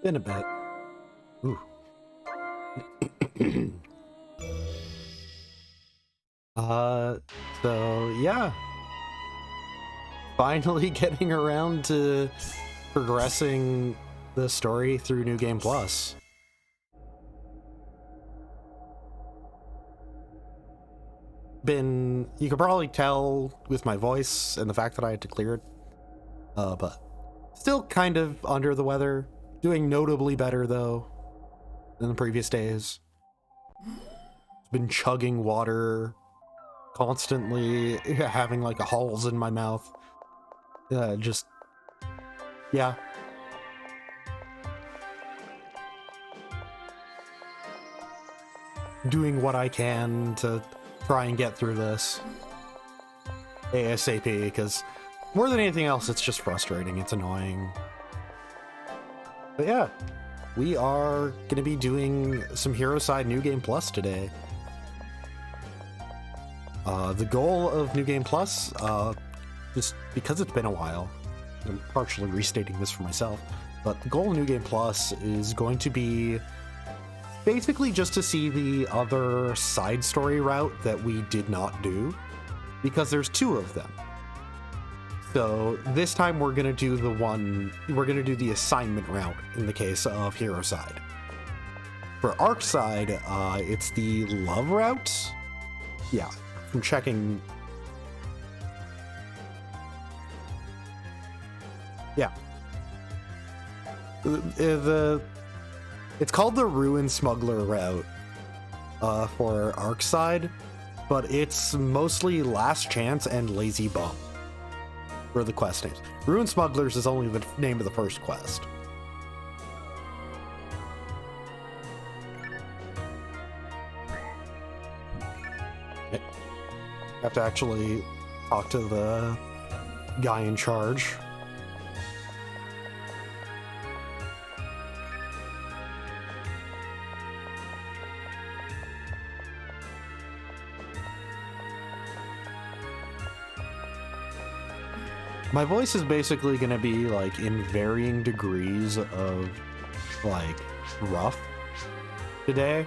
Been a bit. Ooh. uh, so yeah. Finally getting around to progressing the story through New Game Plus. You could probably tell with my voice and the fact that I had to clear it. But still kind of under the weather. Doing notably better, though, than the previous days. Been chugging water constantly, having like holes in my mouth. Yeah. Doing what I can to try and get through this ASAP, because more than anything else, it's just frustrating. It's annoying. But yeah, we are going to be doing some Hero Side New Game Plus today. The goal of New Game Plus, just because it's been a while, I'm partially restating this for myself, but the goal of New Game Plus is going to be basically just to see the other side story route that we did not do, because there's two of them. So this time we're going to do the assignment route in the case of Hero Side. For Arc Side, it's the love route. Yeah, from checking. Yeah. It's called the Ruin Smuggler route for Arc Side, but it's mostly Last Chance and Lazy Bum for the quest names. Ruin Smugglers is only the name of the first quest. Okay. Have to actually talk to the guy in charge. My voice is basically going to be like in varying degrees of like rough today.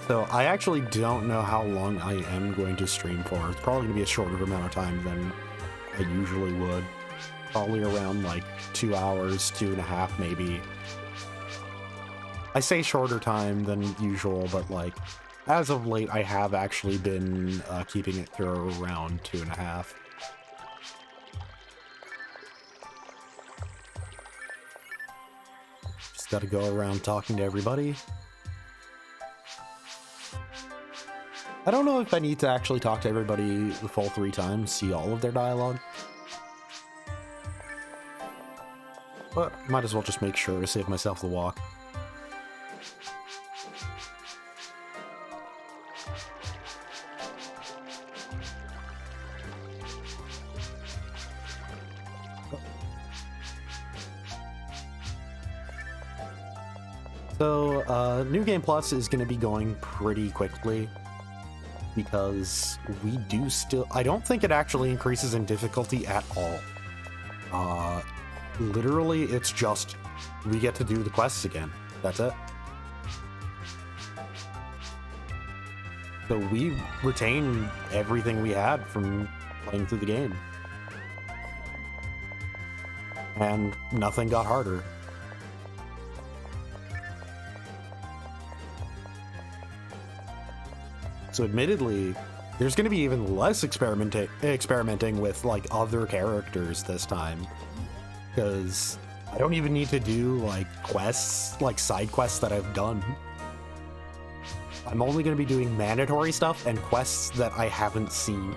So I actually don't know how long I am going to stream for. It's probably going to be a shorter amount of time than I usually would. Probably around like 2 hours, 2.5 maybe. I say shorter time than usual, but like as of late, I have actually been keeping it through around 2.5. Just gotta go around talking to everybody. I don't know if I need to actually talk to everybody the full 3 times, see all of their dialogue. But might as well just make sure to save myself the walk. So, New Game Plus is going to be going pretty quickly because I don't think it actually increases in difficulty at all. Literally, it's just, we get to do the quests again. That's it. So we retain everything we had from playing through the game. And nothing got harder. So admittedly, there's going to be even less experimenting with like other characters this time, because I don't even need to do like quests, like side quests that I've done. I'm only going to be doing mandatory stuff and quests that I haven't seen.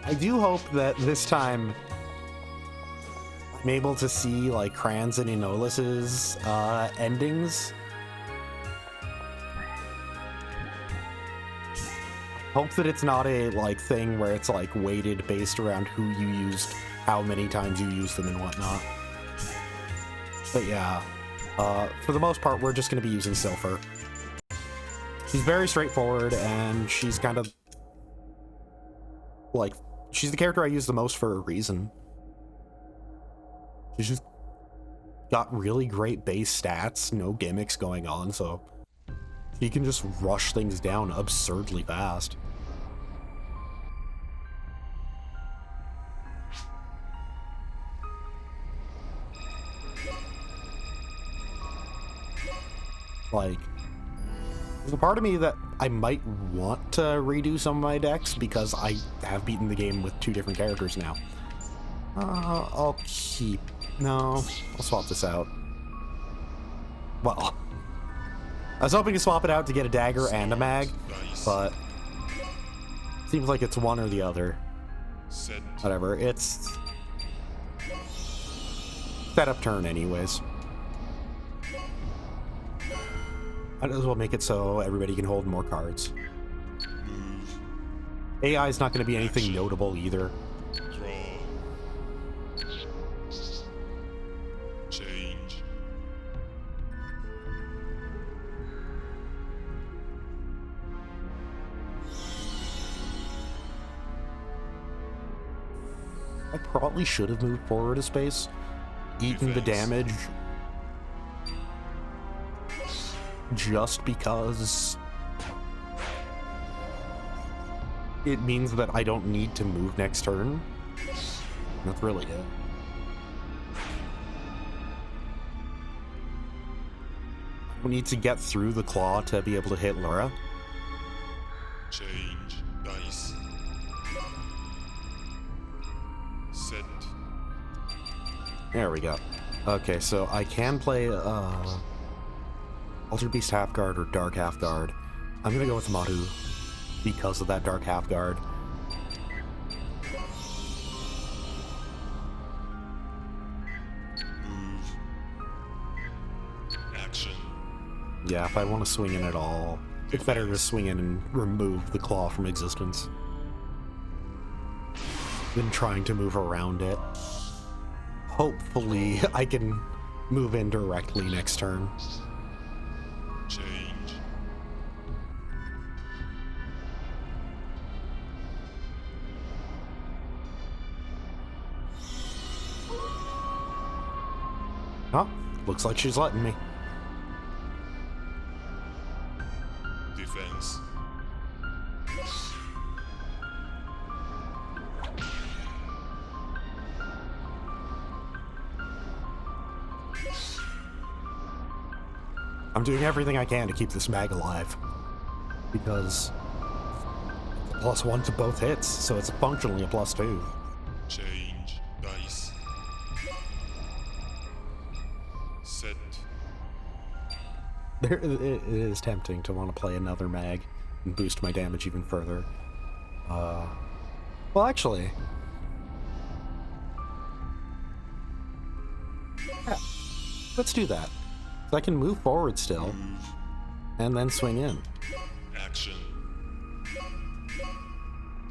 I do hope that this time I'm able to see like Kranz and Enolis's endings. Hope that it's not a like thing where it's like weighted based around who you used, how many times you used them and whatnot. But yeah, for the most part, we're just going to be using Silpher. She's very straightforward, and she's kind of like She's the character I use the most for a reason. She's just got really great base stats, no gimmicks going on, so she can just rush things down absurdly fast. Like, there's a part of me that I might want to redo some of my decks because I have beaten the game with 2 different characters now. I'll keep... No, I'll swap this out. Well, I was hoping to swap it out to get a dagger and a mag, but seems like it's one or the other. Whatever, it's setup turn anyways. Might as well make it so everybody can hold more cards. AI is not going to be anything notable either. Change. I probably should have moved forward a space, eaten the damage, just because it means that I don't need to move next turn. That's really it. We need to get through the claw to be able to hit Laura. Change dice. Set. There we go. Okay, so I can play Altered Beast Half Guard or Dark Half Guard. I'm gonna go with Maru because of that Dark Half Guard. Move. Action. Yeah, if I want to swing in at all, it's better to swing in and remove the claw from existence than trying to move around it. Hopefully, I can move in directly next turn. Change. Oh, looks like she's letting me. Defense. I'm doing everything I can to keep this mag alive because it's a +1 to both hits, so it's functionally a +2. Change dice. Set. It is tempting to want to play another mag and boost my damage even further. Well, actually, yeah, let's do that. So I can move forward still, Move. and then swing in. Action.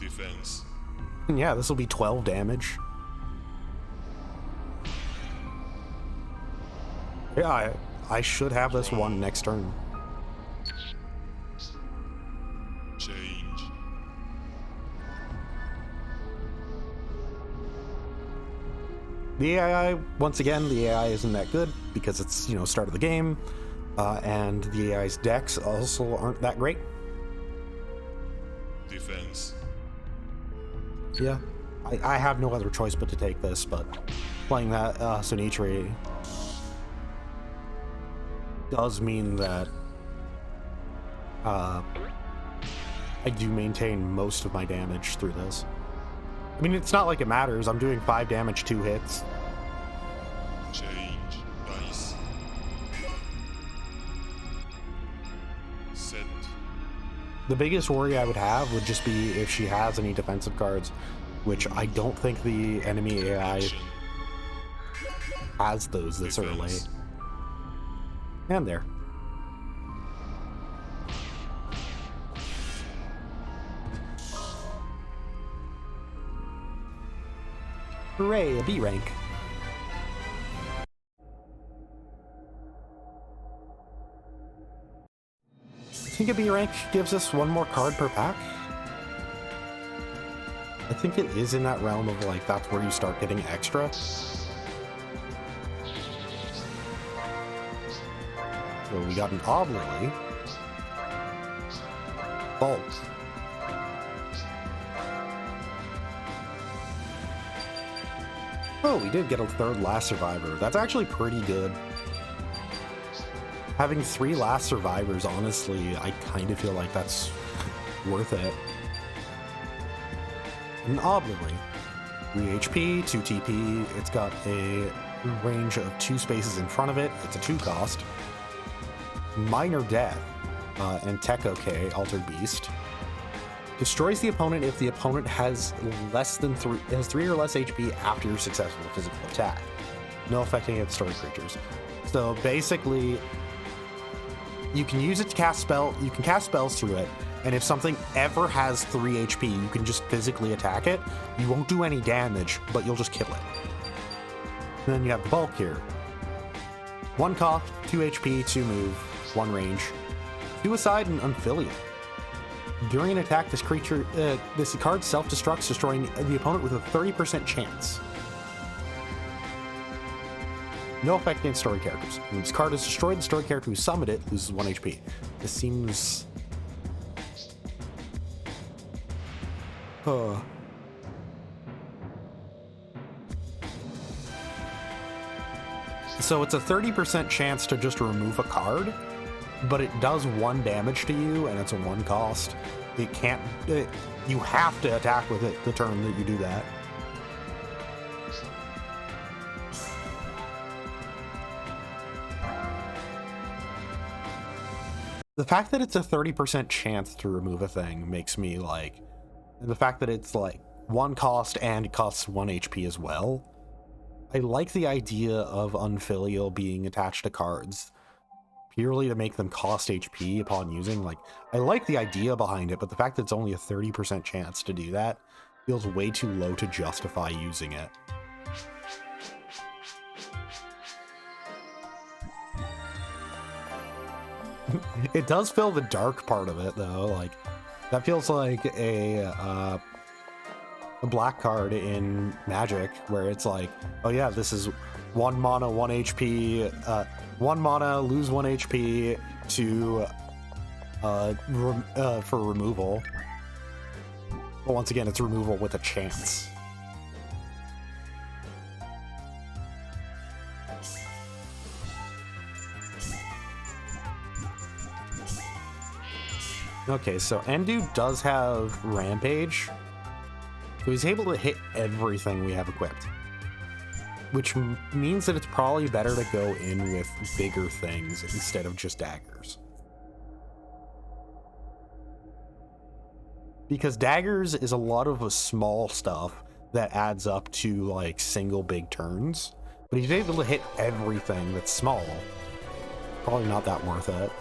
Defense. And yeah, this will be 12 damage. Yeah, I should have this one next turn. Change. The AI, once again, the AI isn't that good because it's, you know, start of the game, and the AI's decks also aren't that great. Defense. Yeah, I have no other choice but to take this, but playing that Sonitri does mean that I do maintain most of my damage through this. I mean, it's not like it matters. I'm doing 5 damage, 2 hits. Change dice. Set. The biggest worry I would have would just be if she has any defensive cards, which I don't think the enemy AI Action. has those this early. Defense. And there. Hooray, a B rank. I think a B rank gives us 1 more card per pack. I think it is in that realm of like, that's where you start getting extra. So we got an Oblily. Bolt. Oh, we did get a third Last Survivor. That's actually pretty good. Having 3 Last Survivors, honestly, I kind of feel like that's worth it. An Oblily. 3 HP, 2 TP. It's got a range of 2 spaces in front of it. It's a 2 cost. Minor Death and Tech OK, Altered Beast. Destroys the opponent if the opponent has three or less HP after your successful physical attack. No effect against story creatures. So basically, you can use it to cast spell. You can cast spells through it, and if something ever has 3 HP, you can just physically attack it. You won't do any damage, but you'll just kill it. And then you have the bulk here. 1 cost, 2 HP, 2 move, 1 range. Suicide and Unfilial. During an attack, this card self-destructs, destroying the opponent with a 30% chance. No effect against story characters. When this card is destroyed, the story character who summoned it loses 1 HP. This seems... So it's a 30% chance to just remove a card, but it does 1 damage to you, and it's a 1 cost. It can't... you have to attack with it the turn that you do that. The fact that it's a 30% chance to remove a thing makes me like... And the fact that it's like 1 cost and it costs 1 HP as well. I like the idea of Unfilial being attached to cards purely to make them cost HP upon using. Like, I like the idea behind it, but the fact that it's only a 30% chance to do that feels way too low to justify using it. It does fill the dark part of it, though. Like, that feels like a black card in Magic, where it's like, oh yeah, this is 1 mana, 1 HP, 1 mana, lose 1 HP to for removal. But once again, it's removal with a chance. Okay, so Endu does have Rampage, so he's able to hit everything we have equipped, which means that it's probably better to go in with bigger things instead of just daggers. Because daggers is a lot of small stuff that adds up to like single big turns, but he's able to hit everything that's small. Probably not that worth it.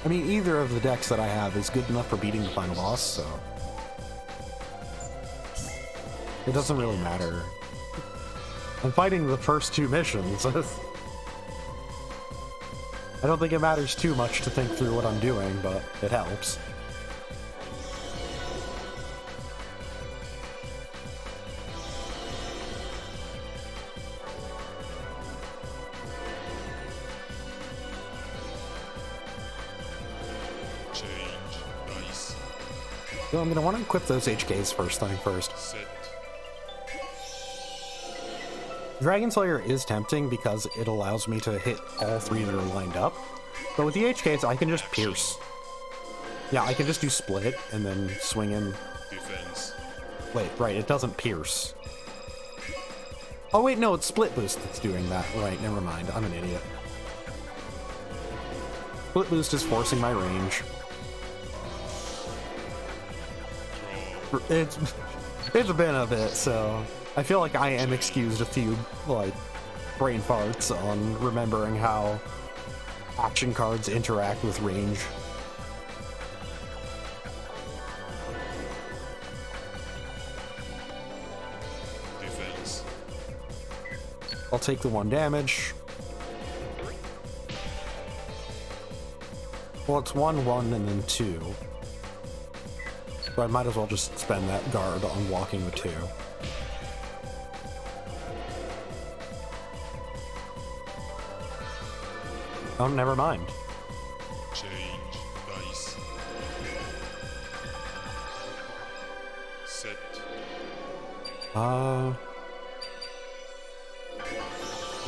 I mean, either of the decks that I have is good enough for beating the final boss, so it doesn't really matter. I'm fighting the first 2 missions. I don't think it matters too much to think through what I'm doing, but it helps. So I'm going to want to equip those HKs first thing first. Set. Dragon Slayer is tempting because it allows me to hit all 3 that are lined up. But with the HKs, I can just pierce. Yeah, I can just do split and then swing in. Defense. Wait, right, it doesn't pierce. Oh wait, no, it's split boost that's doing that. Right, never mind, I'm an idiot. Split boost is forcing my range. It's been a bit, so I feel like I am excused a few, like, brain farts on remembering how action cards interact with range. I'll take the 1 damage. Well, it's 1, 1, and then 2. So I might as well just spend that guard on walking with 2. Oh, never mind. Change dice. Set. I'll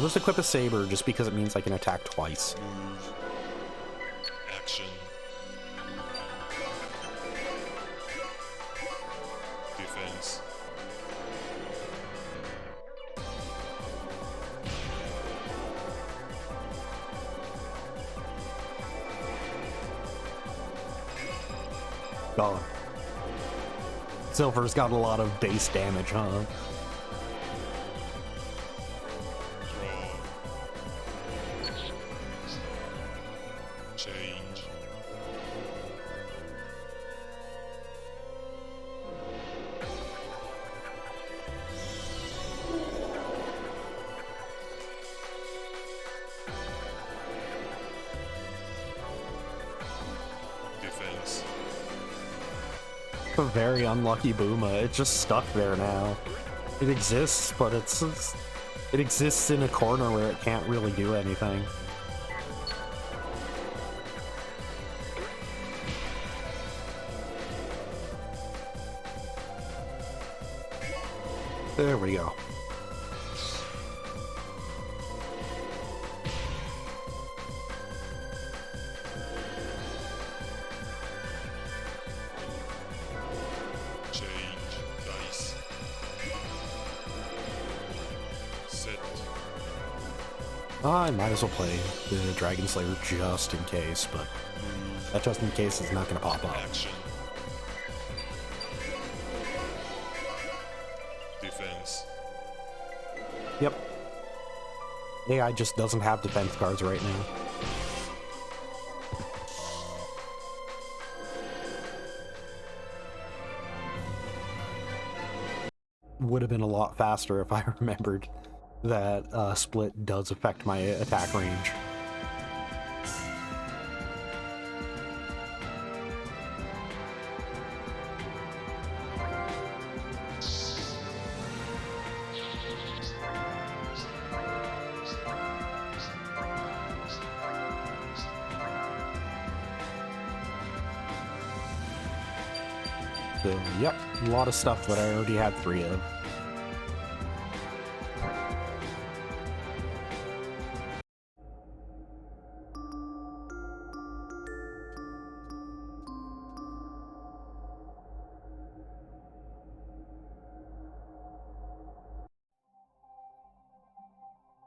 just equip a saber just because it means I can attack twice. Move. Action. Defense. Oh. Silver's got a lot of base damage, huh? Draw. Change. Defense. A very unlucky Booma. It's just stuck there now. It exists, but it exists in a corner where it can't really do anything. There we go. Change dice. Set. I might as well play the Dragon Slayer just in case, but Move. that just in case is not going to pop up. Action. Defense. Yep. AI just doesn't have defense cards right now. Would have been a lot faster if I remembered that split does affect my attack range. So, yep, a lot of stuff that I already had 3 of.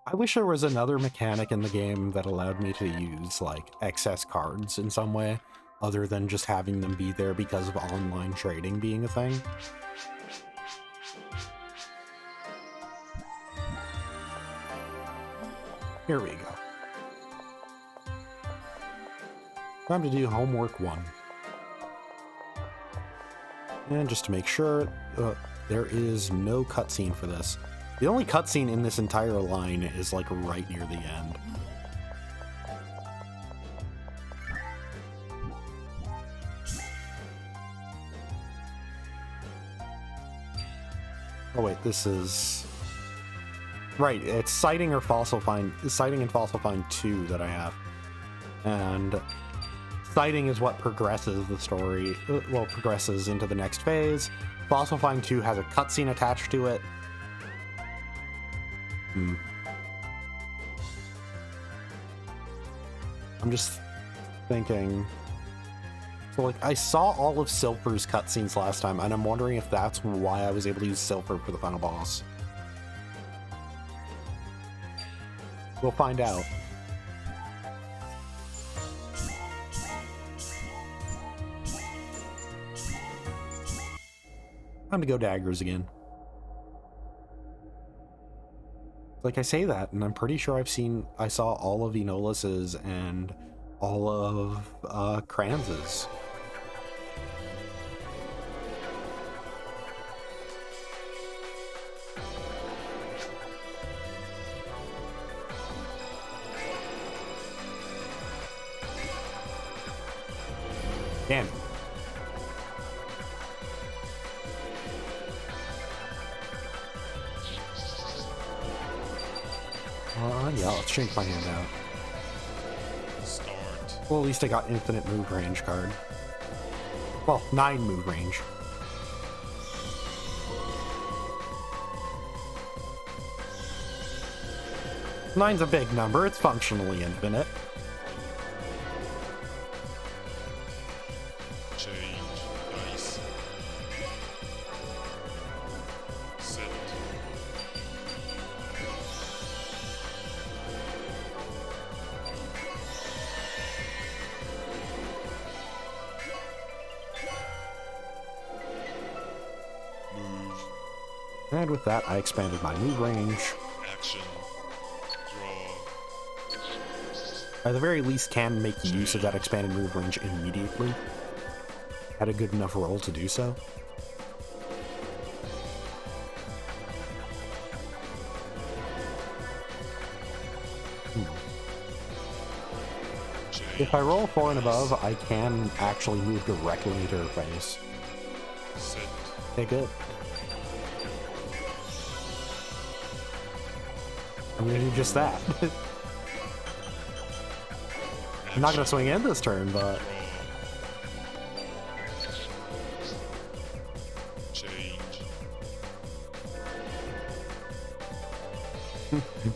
I wish there was another mechanic in the game that allowed me to use, like, excess cards in some way, other than just having them be there because of online trading being a thing. Here we go. Time to do homework 1. And just to make sure, there is no cutscene for this. The only cutscene in this entire line is like right near the end. Oh wait, this is... Right, it's Sighting and Fossil Find 2 that I have. And Sighting is what progresses the story, well, progresses into the next phase. Fossil Find 2 has a cutscene attached to it. I'm just thinking... So, like, I saw all of Silver's cutscenes last time, and I'm wondering if that's why I was able to use Silver for the final boss. We'll find out. Time to go daggers again. Like, I say that, and I'm pretty sure I saw all of Enolis's and all of Kranz's. Damn it. Yeah, let's change my hand out. Start. Well, at least I got infinite move range card. Well, 9 move range. Nine's a big number, it's functionally infinite. Change dice. Set. Move. And with that, I expanded my move range. Action. Draw. At the very least, can make use of that expanded move range immediately. Had a good enough roll to do so. If I roll 4 and above, I can actually move directly into her face. Set. Okay, good. I'm gonna do just that. I'm not gonna swing in this turn, but Change.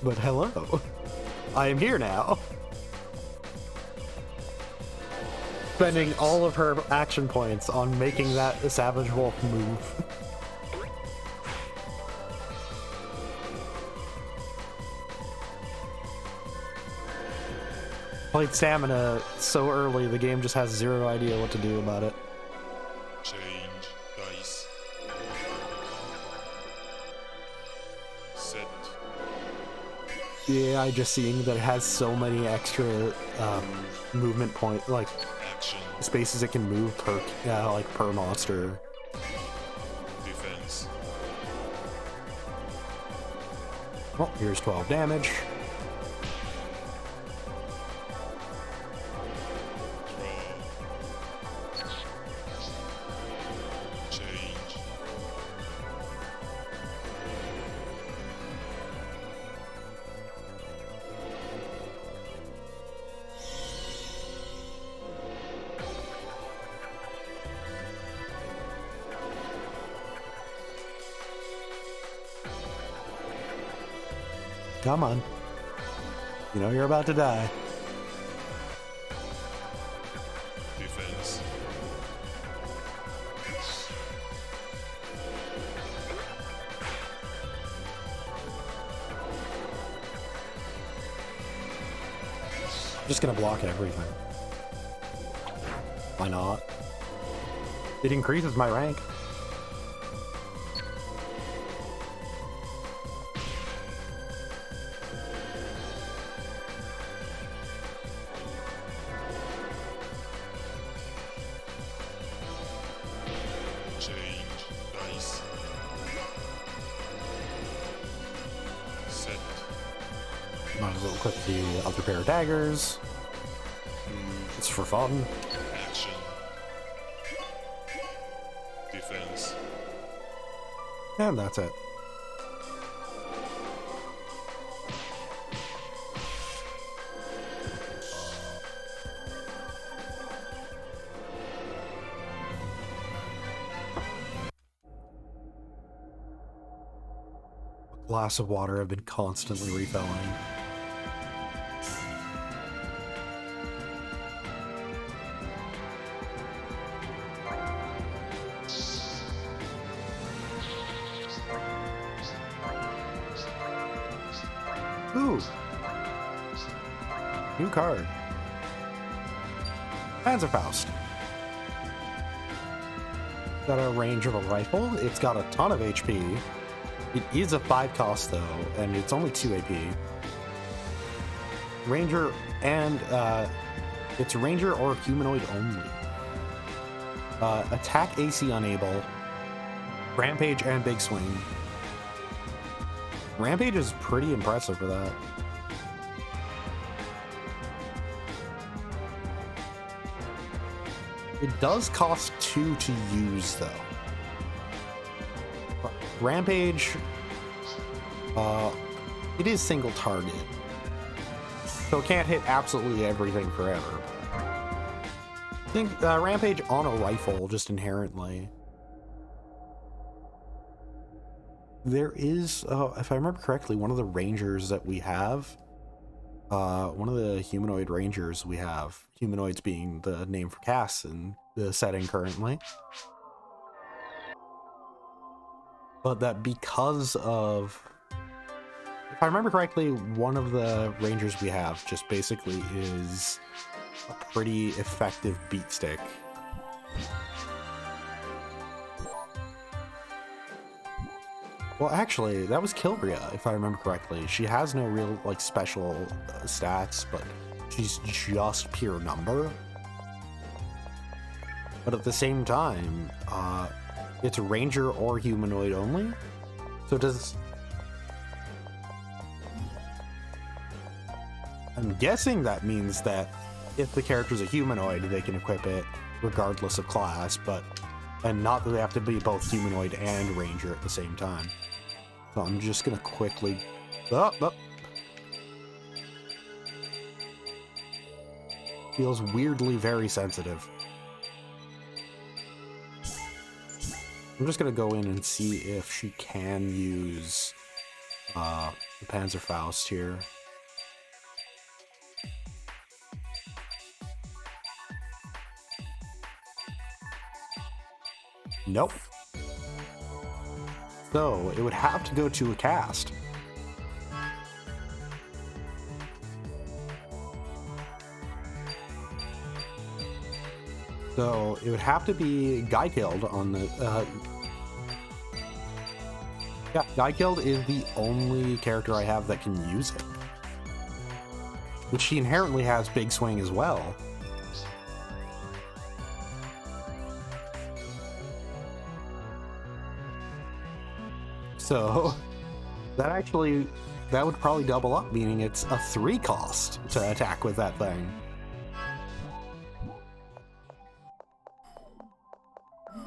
but hello. I am here now. Spending all of her action points on making that Savage Wolf move. Played Stamina so early, the game just has zero idea what to do about it. Change dice. Set. Yeah, I just seeing that it has so many extra movement point, like Action. spaces it can move per, like per monster. Defense. Well, here's 12 damage. Draw. Change. Come on. You know you're about to die. Defense. I'm just gonna block everything. Why not? It increases my rank. Change dice. Set. Might as well equip the other pair of daggers. Move. It's for fun. Action. Defense. And that's it. A glass of water I've been constantly refilling. Ooh. New card. Panzerfaust. Got a range of a rifle. It's got a ton of HP. It is a 5 cost though, and it's only 2 AP. Ranger and it's Ranger or humanoid only. Attack AC unable. Rampage and Big Swing. Rampage is pretty impressive for that. It does cost 2 to use, though. Rampage, it is single target, so it can't hit absolutely everything forever. I think Rampage on a rifle, just inherently. There is, if I remember correctly, one of the rangers that we have, one of the humanoid rangers we have, humanoids being the name for casts in the setting currently, but that because of, if I remember correctly, one of the rangers we have just basically is a pretty effective beat stick. Well, actually, that was Kilria, if I remember correctly. She has no real, like, special stats, but she's just pure number. But at the same time, it's ranger or humanoid only. So does... I'm guessing that means that if the character's a humanoid, they can equip it regardless of class, but... And not that they have to be both humanoid and ranger at the same time. So I'm just gonna quickly... Feels weirdly very sensitive. I'm just gonna go in and see if she can use the Panzerfaust here. Nope. So it would have to go to a cast. So it would have to be Guy-Killed on the... yeah, Guy-Killed is the only character I have that can use it. Which she inherently has Big Swing as well. So that would probably double up, meaning it's a 3 cost to attack with that thing.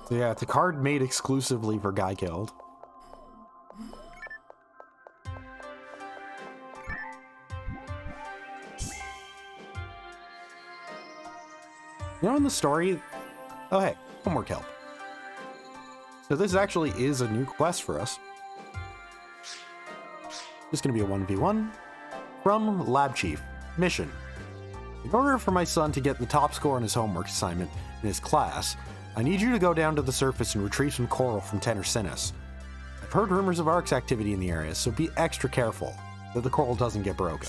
So yeah, it's a card made exclusively for Guy-Killed. You know, in the story... Oh hey, homework help. So this actually is a new quest for us. This is going to be a 1v1 from Lab Chief. Mission. In order for my son to get the top score on his homework assignment in his class, I need you to go down to the surface and retrieve some coral from Tenor-Sinus. I've heard rumors of Ark's activity in the area, so be extra careful that the coral doesn't get broken.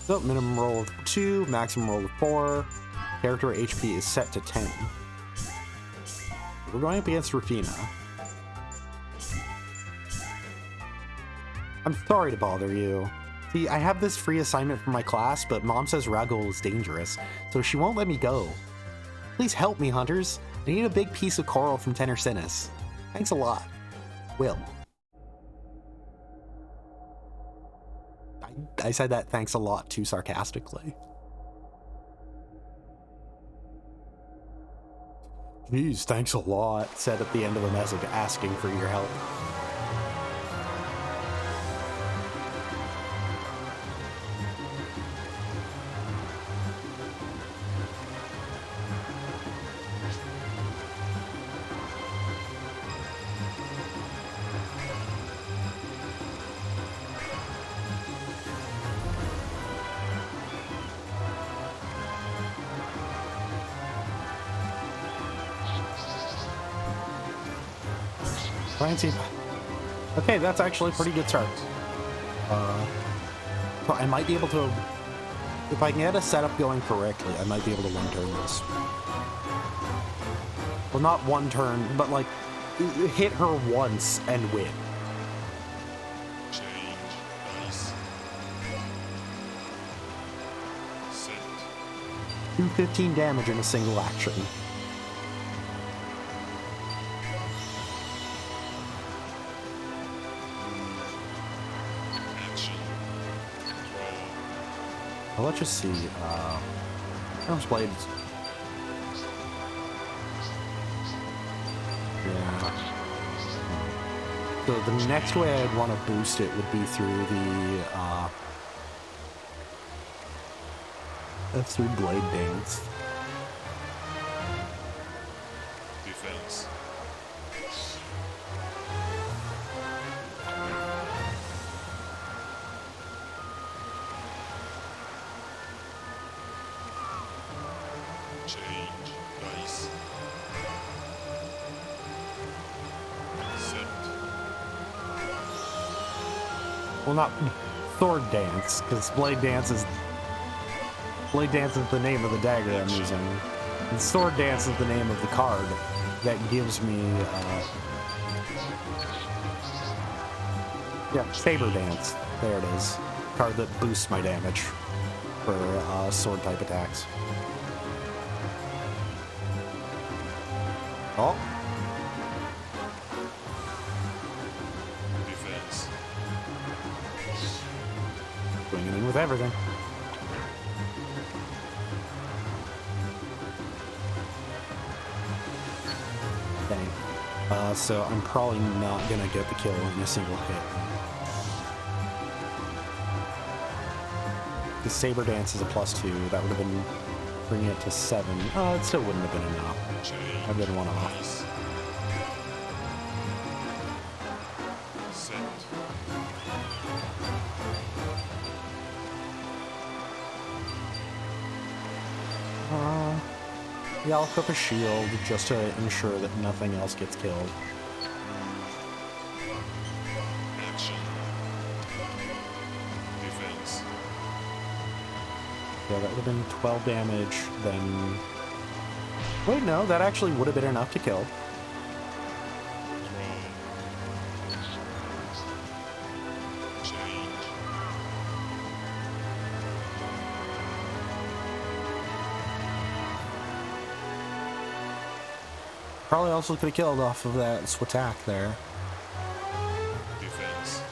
So, minimum roll of 2, maximum roll of 4. Character HP is set to 10. We're going up against Rafina. I'm sorry to bother you. See, I have this free assignment for my class, but Mom says Ragul is dangerous, so she won't let me go. Please help me, hunters. I need a big piece of coral from Tenor-Sinus. Thanks a lot. Will. I said that thanks a lot too sarcastically. Geez, thanks a lot, said at the end of the message asking for your help. Okay, that's actually a pretty good start. So I might be able to, if I can get a setup going correctly, I might be able to one-turn this. Well, not one turn, but like, hit her once and win. Change. Nice. Set. Do 15 damage in a single action. Action. Draw. Well, let's just see. Arms blades. Yeah. So the next way I'd want to boost it would be through that's through Blade Dance. Defense. Change dice. Set. Well, not Sword Dance, because Blade Dance is the name of the dagger I'm using. And Sword Dance is the name of the card that gives me, yeah, Saber Dance. There it is. Card that boosts my damage for sword type attacks. Oh. Defense. Swinging in with everything. Okay. So I'm probably not gonna get the kill in a single hit. The Saber Dance is a +2. That would have been bringing it to 7. It still wouldn't have been enough. I've been one off. Dice. Set. Yeah, I'll cook a shield just to ensure that nothing else gets killed. Action. Defense. Yeah, that would have been 12 damage, then... Wait, no, that actually would have been enough to kill. Change. Probably also could have killed off of that Swatak there. Defense.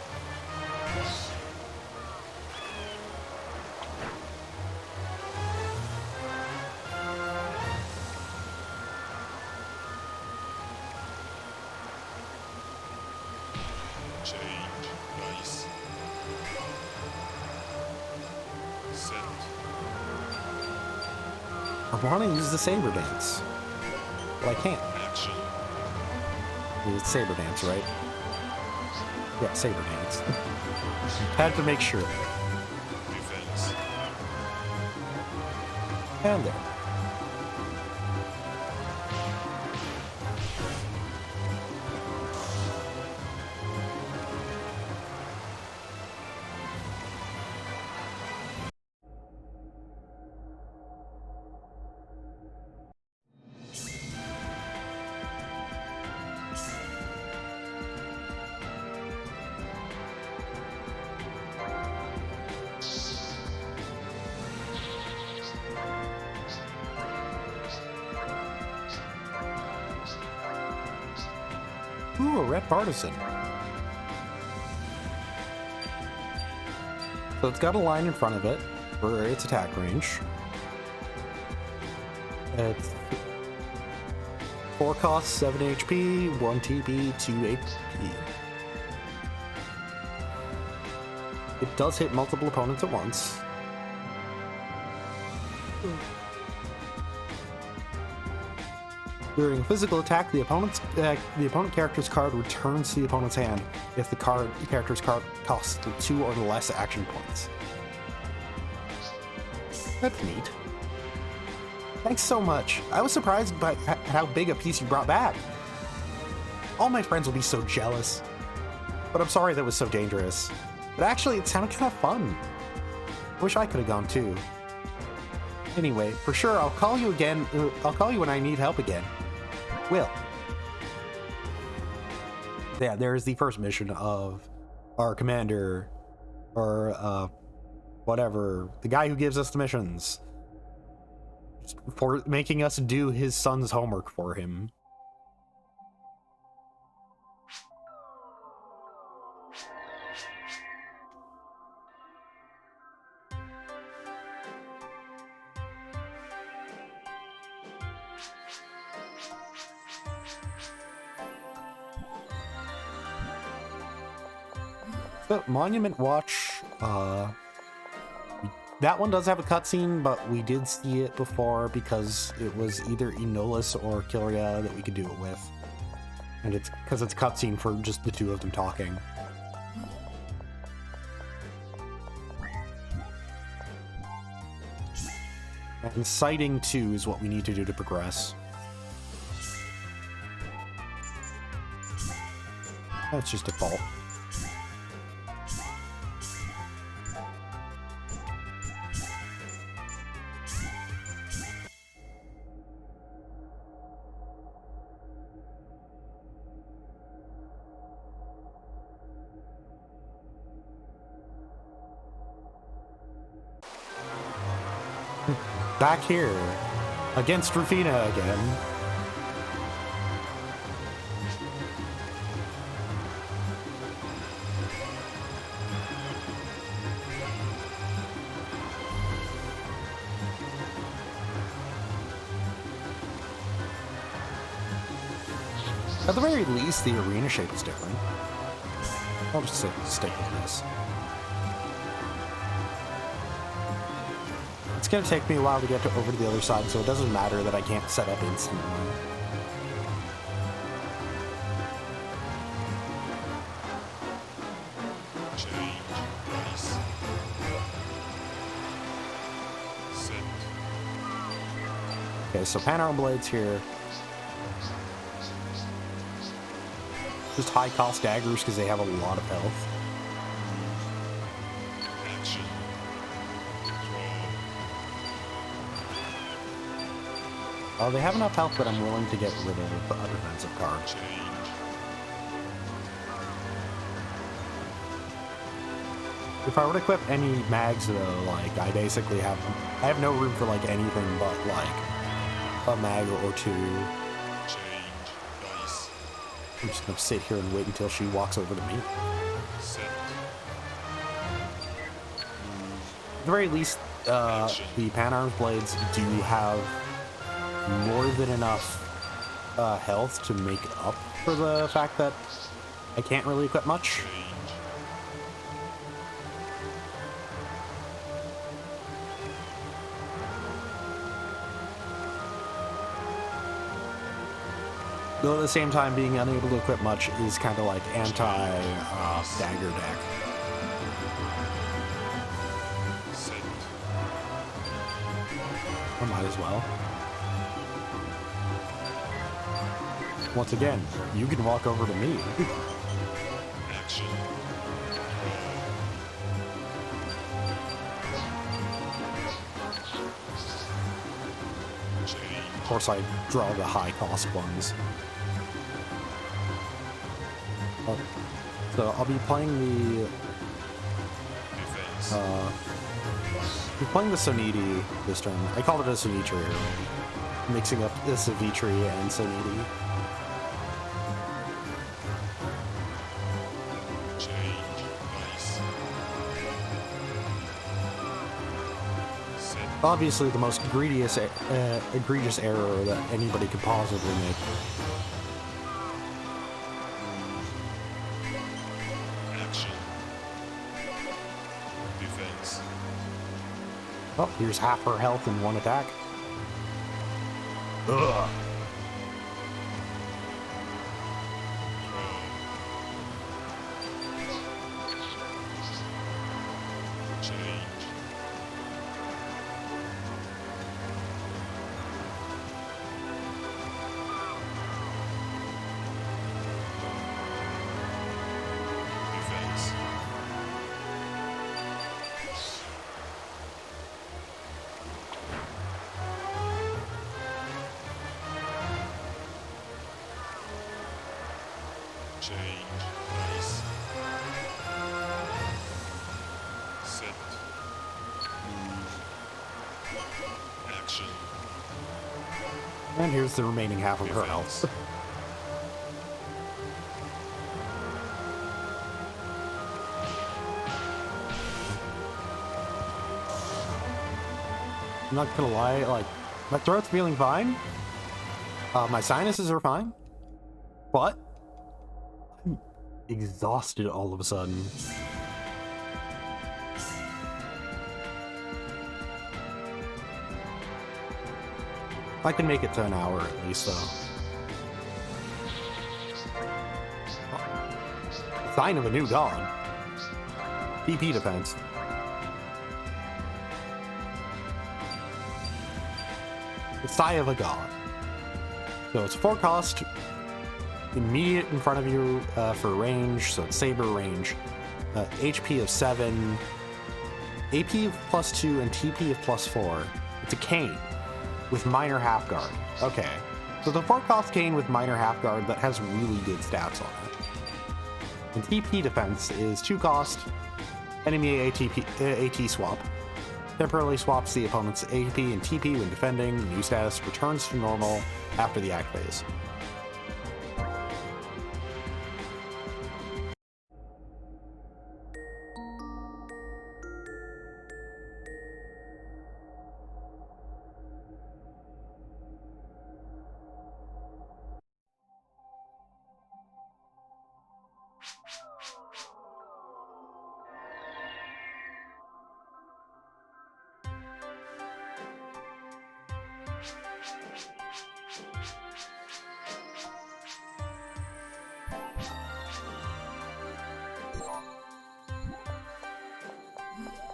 Change dice. Set. I want to use the Saber Dance, but I can't. Action. It's Saber Dance, right? Yeah, Saber Dance. Had to make sure. Defense. And there. Ooh, a Rep Partisan. So it's got a line in front of it for its attack range. It's 4 cost, 7 HP, 1 TP, 2 HP. It does hit multiple opponents at once. During a physical attack, the opponent character's card returns to the opponent's hand if the character's card costs 2 or less action points. That's neat. Thanks so much. I was surprised by how big a piece you brought back. All my friends will be so jealous. But I'm sorry that was so dangerous. But actually, it sounded kind of fun. I wish I could have gone too. Anyway, for sure, I'll call you again. I'll call you when I need help again. Will. Yeah, there's the first mission of our commander, or whatever, the guy who gives us the missions, for making us do his son's homework for him. So, Monument Watch, that one does have a cutscene, but we did see it before because it was either Enolis or Kilria that we could do it with. And it's because it's a cutscene for just the two of them talking. And sighting 2 is what we need to do to progress. That's just default. Back here, against Rufina again. At the very least, the arena shape is different. I'll just stick with this. It's gonna take me a while to get over to the other side, so it doesn't matter that I can't set up instantly. Okay, so Panorama Blades here. Just high cost daggers because they have a lot of health. Oh, they have enough health that I'm willing to get rid of the other defensive cards. If I were to equip any mags though, like I have no room for like anything but like a mag or two. I'm just gonna sit here and wait until she walks over to me. At the very least, the Panarms Blades do have more than enough health to make up for the fact that I can't really equip much. Though at the same time, being unable to equip much is kind of like anti-dagger deck. I might as well. Once again, you can walk over to me. Of course, I draw the high-cost ones. So I'll be playing the Soniti this turn. I called it a Sonitri earlier, mixing up the Savitri and Soniti. Obviously, the most egregious error that anybody could possibly make. Oh, here's half her health in one attack. Ugh. And here's the remaining half of her health. I'm not gonna lie, like, my throat's feeling fine. My sinuses are fine. But I'm exhausted all of a sudden. I can make it to an hour at least, though. Sign of a new god. PP defense. The Sigh of a God. So it's 4 cost, immediate in front of you for range, so it's saber range. HP of 7, AP of +2, and TP of +4. It's a cane with minor half guard. Okay, so the 4 cost cane with minor half guard that has really good stats on it. And TP defense is 2 cost, enemy AT swap. Temporarily swaps the opponent's AP and TP when defending. New status returns to normal after the act phase.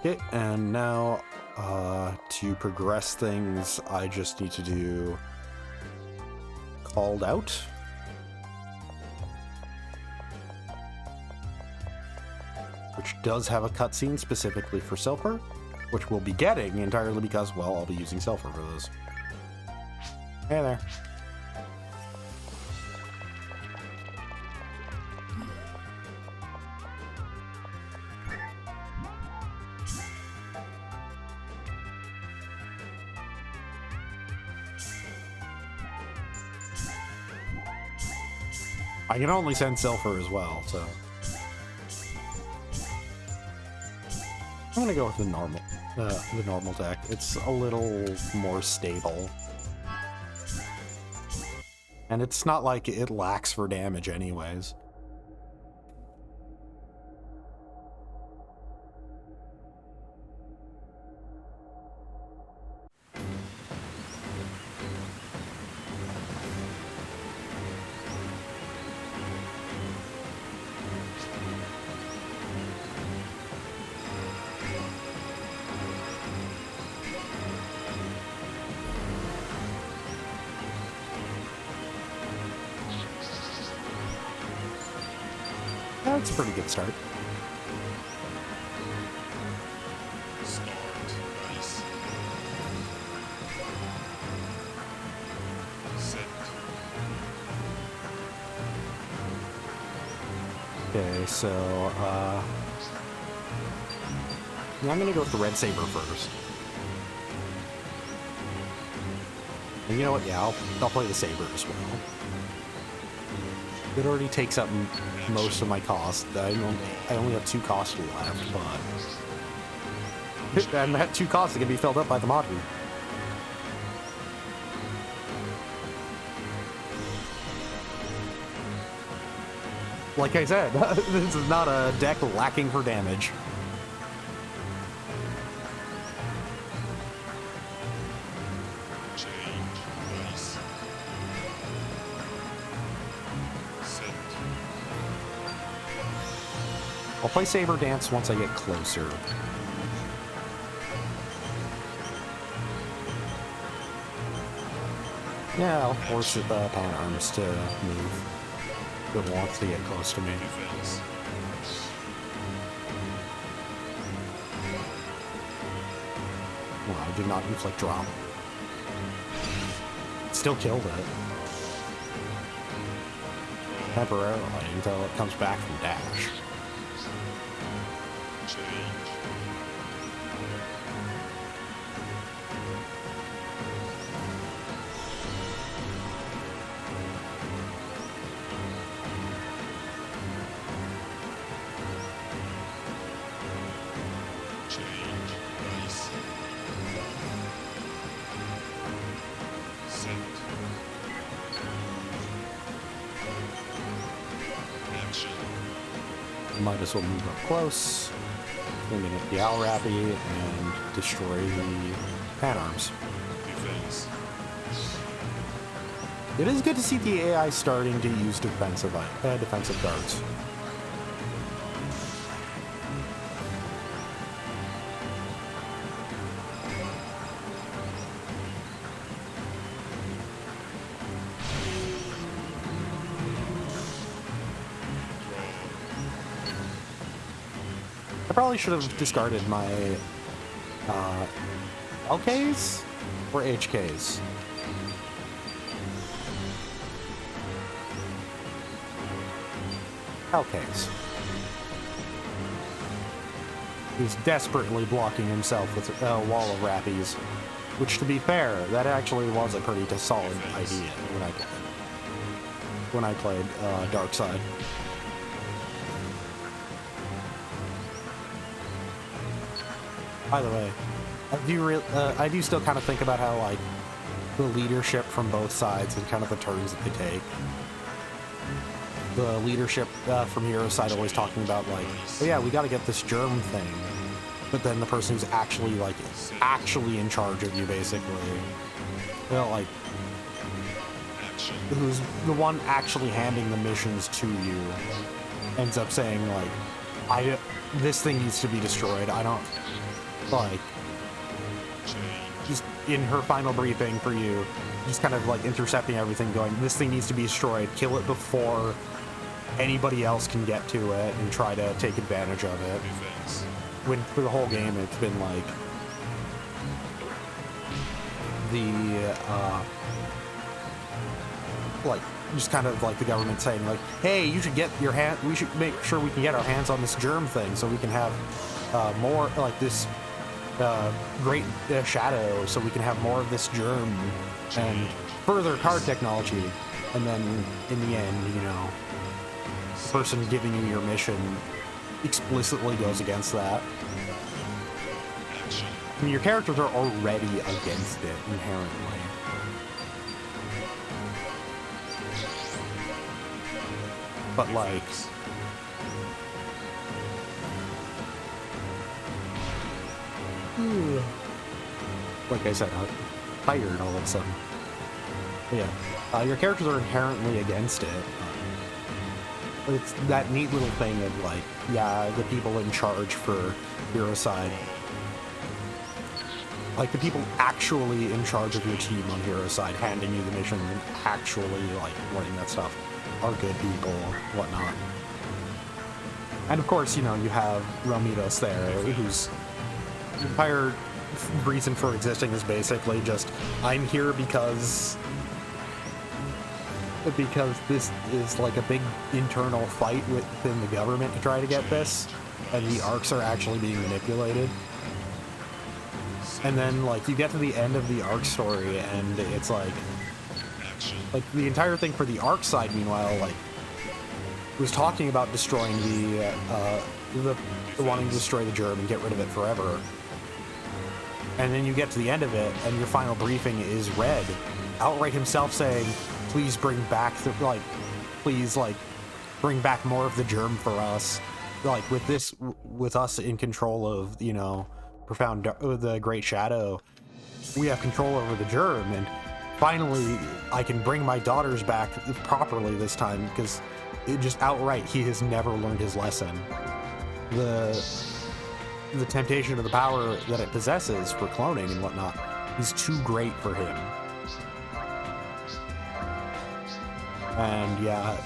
Okay, and now to progress things, I just need to do called out. Which does have a cutscene specifically for Silpher, which we'll be getting entirely because, well, I'll be using Silpher for this. Hey there. I can only send Silpher as well, so I'm gonna go with the normal deck. It's a little more stable, and it's not like it lacks for damage, anyways. That's a pretty good start. Start. Nice. Set. Okay, so yeah, I'm gonna go with the red saber first. And you know what? Yeah, I'll play the saber as well. It already takes up most of my cost. I only have 2 costs left, but and that 2 costs are gonna be filled up by the mod room. Like I said, this is not a deck lacking for damage. Change. Nice. Set. I'll play Saber Dance once I get closer. Yeah, I'll force the Pan Arms to move. It wants to get close to me. Defense. Well, I did not inflict drop. Still killed it. Temporarily until it comes back from dash. Change. Change. Nice. Set. Action. Might as well move up close. I'm gonna get the Owl Rappy and destroy the Pan Arms. Defense. It is good to see the AI starting to use defensive darts. I probably should have discarded my LKs or HKs. LKs. He's desperately blocking himself with a wall of rappies, which, to be fair, that actually was a pretty solid idea when I played Dark Side. By the way, I do still kind of think about how, like, the leadership from both sides and kind of the turns that they take. The leadership from Hero's side always talking about, like, oh yeah, we got to get this germ thing. But then the person who's actually, like, actually in charge of you, basically, you know, like, who's the one actually handing the missions to you, ends up saying, like, this thing needs to be destroyed. I don't, like, just in her final briefing for you, just kind of, like, intercepting everything, going, this thing needs to be destroyed, kill it before anybody else can get to it and try to take advantage of it. When for the whole game it's been like like just kind of like the government saying, like, hey, you should get your hand, we should make sure we can get our hands on this germ thing so we can have more, like, this great shadow, so we can have more of this germ and further card technology. And then in the end, you know, the person giving you your mission explicitly goes against that. I mean, your characters are already against it inherently. But, like, like I said, I'm tired all of a sudden. But yeah, your characters are inherently against it. It's that neat little thing of, like, yeah, the people in charge for Hero side, like, the people actually in charge of your team on Hero side, handing you the mission and actually, like, running that stuff, are good people, whatnot. And of course, you know, you have Romitos there, whose entire reason for existing is basically just, I'm here because this is like a big internal fight within the government to try to get this, and the arcs are actually being manipulated. And then, like, you get to the end of the arc story, and it's like the entire thing for the arc side, meanwhile, like, was talking about destroying the wanting to destroy the germ and get rid of it forever. And then you get to the end of it, and your final briefing is Red outright himself saying, please bring back bring back more of the germ for us. Like, with us in control of, you know, the Great Shadow, we have control over the germ, and finally I can bring my daughters back properly this time, because it just outright, he has never learned his lesson. The temptation of the power that it possesses for cloning and whatnot is too great for him. And yeah,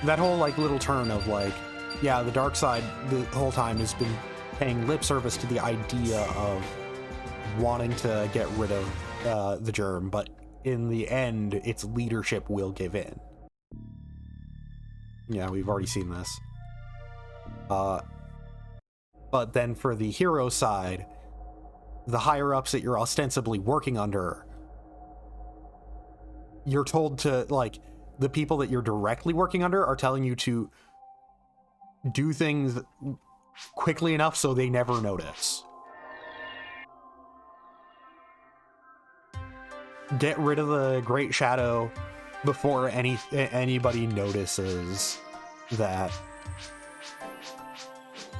that whole, like, little turn of, like, yeah, the dark side the whole time has been paying lip service to the idea of wanting to get rid of the germ, but in the end, its leadership will give in. Yeah, we've already seen this. But then for the hero side, the higher-ups that you're ostensibly working under, you're told to, like, the people that you're directly working under are telling you to do things quickly enough so they never notice. Get rid of the Great Shadow before anybody notices that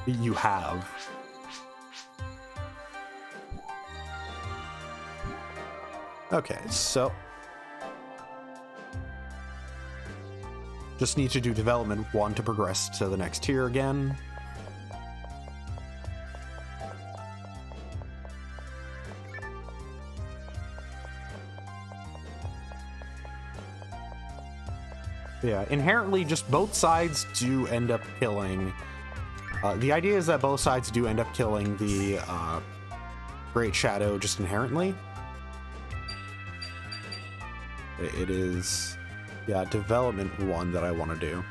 you have. Okay, so Just need to do development 1 to progress to the next tier again. Yeah, inherently, just both sides do end up killing. The idea is that both sides do end up killing the Great Shadow just inherently. It is, yeah, development 1 that I want to do.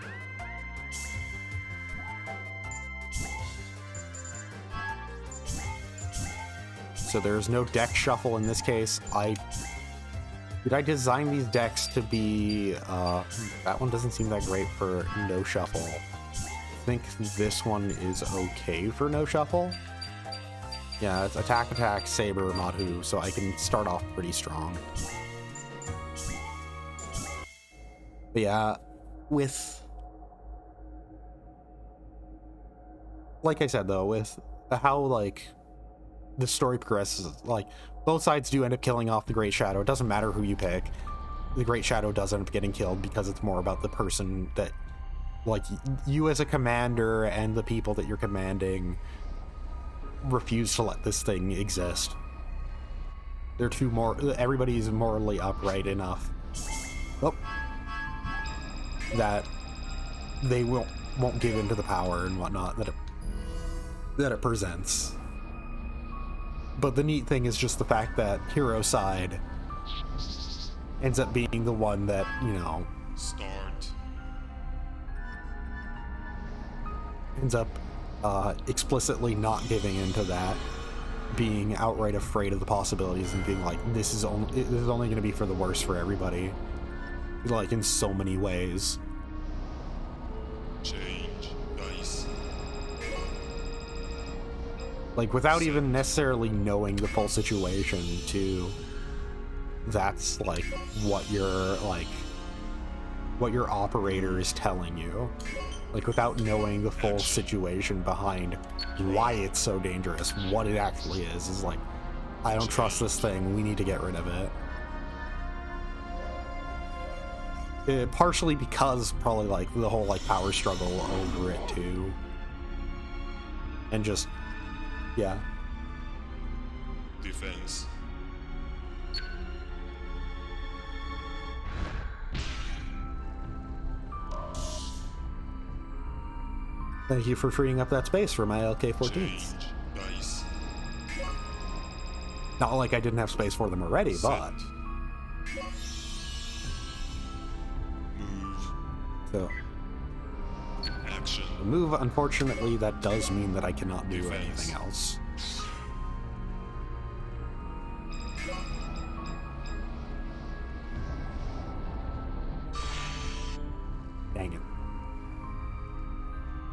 So there's no deck shuffle in this case. Did I design these decks to be, that one doesn't seem that great for no shuffle. I think this one is okay for no shuffle. Yeah, it's attack, saber, Madhu, so I can start off pretty strong. But yeah, with, like I said though, with how like the story progresses, like both sides do end up killing off the Great Shadow. It doesn't matter who you pick. The Great Shadow does end up getting killed because it's more about the person that, like, you as a commander and the people that you're commanding refuse to let this thing exist. They're too everybody's morally upright enough that they won't give in to the power and whatnot that it presents. But the neat thing is just the fact that hero side ends up being the one that, you know, ends up explicitly not giving into that, being outright afraid of the possibilities and being like, this is only going to be for the worse for everybody, like in so many ways. Change dice. Like without even necessarily knowing the full situation too. That's like what your operator is telling you. Like without knowing the full situation behind why it's so dangerous, what it actually is like, I don't trust this thing, we need to get rid of it. Partially because probably like the whole like power struggle over it too. And just, yeah. Defense. Thank you for freeing up that space for my LK-14s. Change dice. Not like I didn't have space for them already, but... Move. So... Action. The move, unfortunately, that does mean that I cannot do Defense. anything else. Dang it.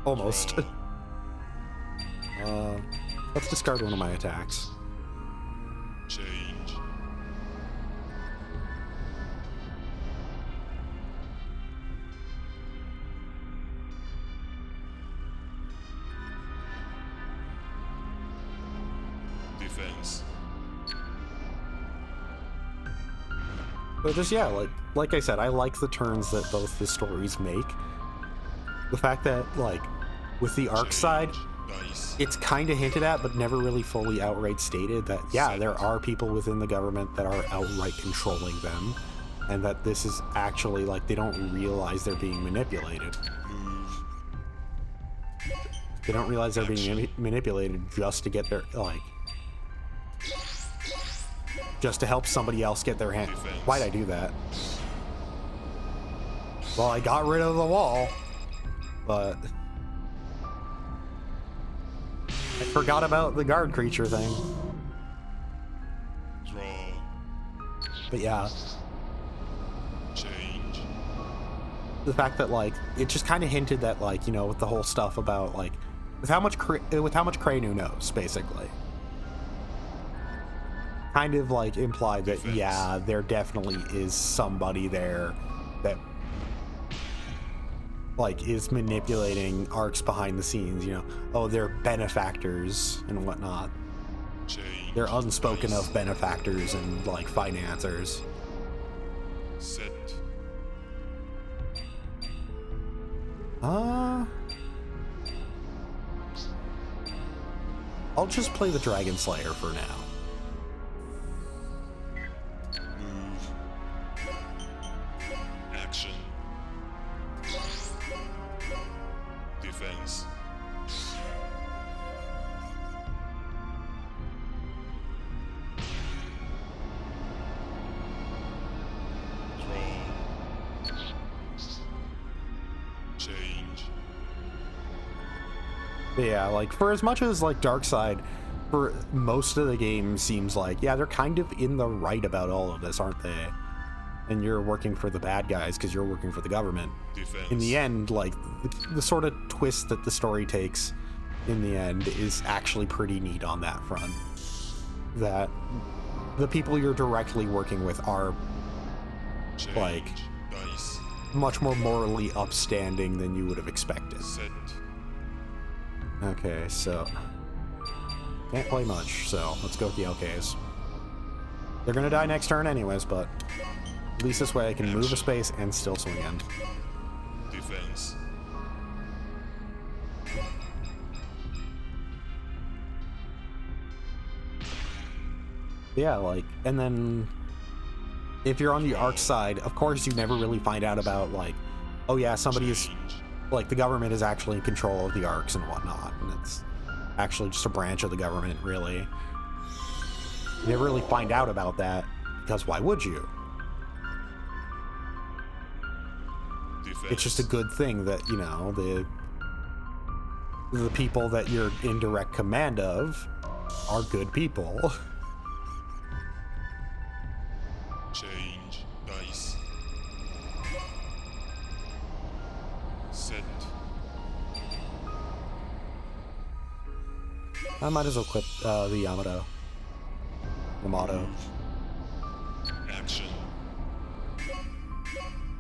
Almost. Let's discard one of my attacks. Change. Defense. But just, yeah, like I said, I like the turns that both the stories make. The fact that, like, with the arc side, Dice. it's kind of hinted at, but never really fully outright stated that, yeah, there are people within the government that are outright controlling them, and that this is actually, like, they don't realize they're being manipulated. Move. They don't realize they're being manipulated just to get their, like, just to help somebody else get their hand. Why'd I do that? Well, I got rid of the wall, but I forgot about the guard creature thing. Draw. But yeah, Change. the fact that, like, it just kind of hinted that, like, you know, with the whole stuff about, like, with how much Kraynu knows, basically. Kind of, like, implied that, yeah, there definitely is somebody there that, like, is manipulating arcs behind the scenes, you know. Oh, they're benefactors and whatnot. Change. They're unspoken dice. of benefactors and, like, financiers. Set. I'll just play the Dragon Slayer for now. Move. Action. Defense. Draw. Change. Yeah, like, for as much as, like, Darkseid, for most of the game seems like, yeah, they're kind of in the right about all of this, aren't they? And you're working for the bad guys because you're working for the government. Defense. In the end, like, the sort of twist that the story takes in the end is actually pretty neat on that front. That the people you're directly working with are, Change. like, Dice. much more morally upstanding than you would have expected. Set. Okay, so can't play much, so let's go with the LKs. They're gonna die next turn anyways, but at least this way I can move a space and still swing in. Defense. Yeah, like, and then if you're on the arc side, of course you never really find out about, like, oh yeah, somebody is, Change. like, the government is actually in control of the arcs and whatnot, and it's actually just a branch of the government, really. You never really find out about that, because why would you? Defense. It's just a good thing that, you know, the people that you're in direct command of are good people. Change. Dice. Set. I might as well equip the Yamato. Yamato. Action.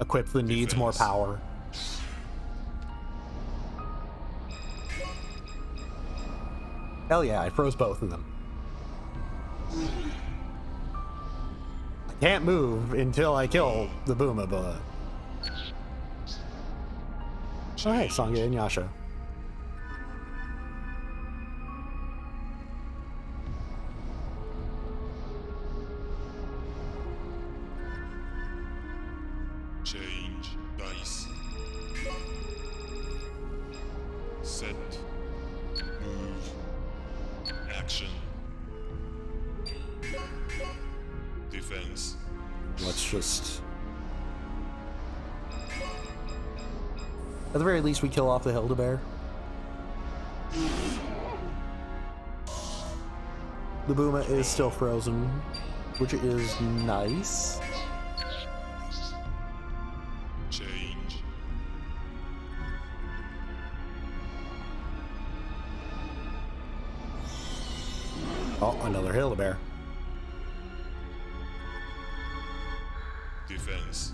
Equip the needs more Defense. power. Hell yeah, I froze both of them. I can't move until I kill the Booma, but... Alright, Sangya and Yasha. Change. Dice. Set. Move. Action. Defense. Let's just... At the very least, we kill off the Hildebeer. The Booma is still frozen, which is nice. Change. Oh, another Hildebeer. Defense.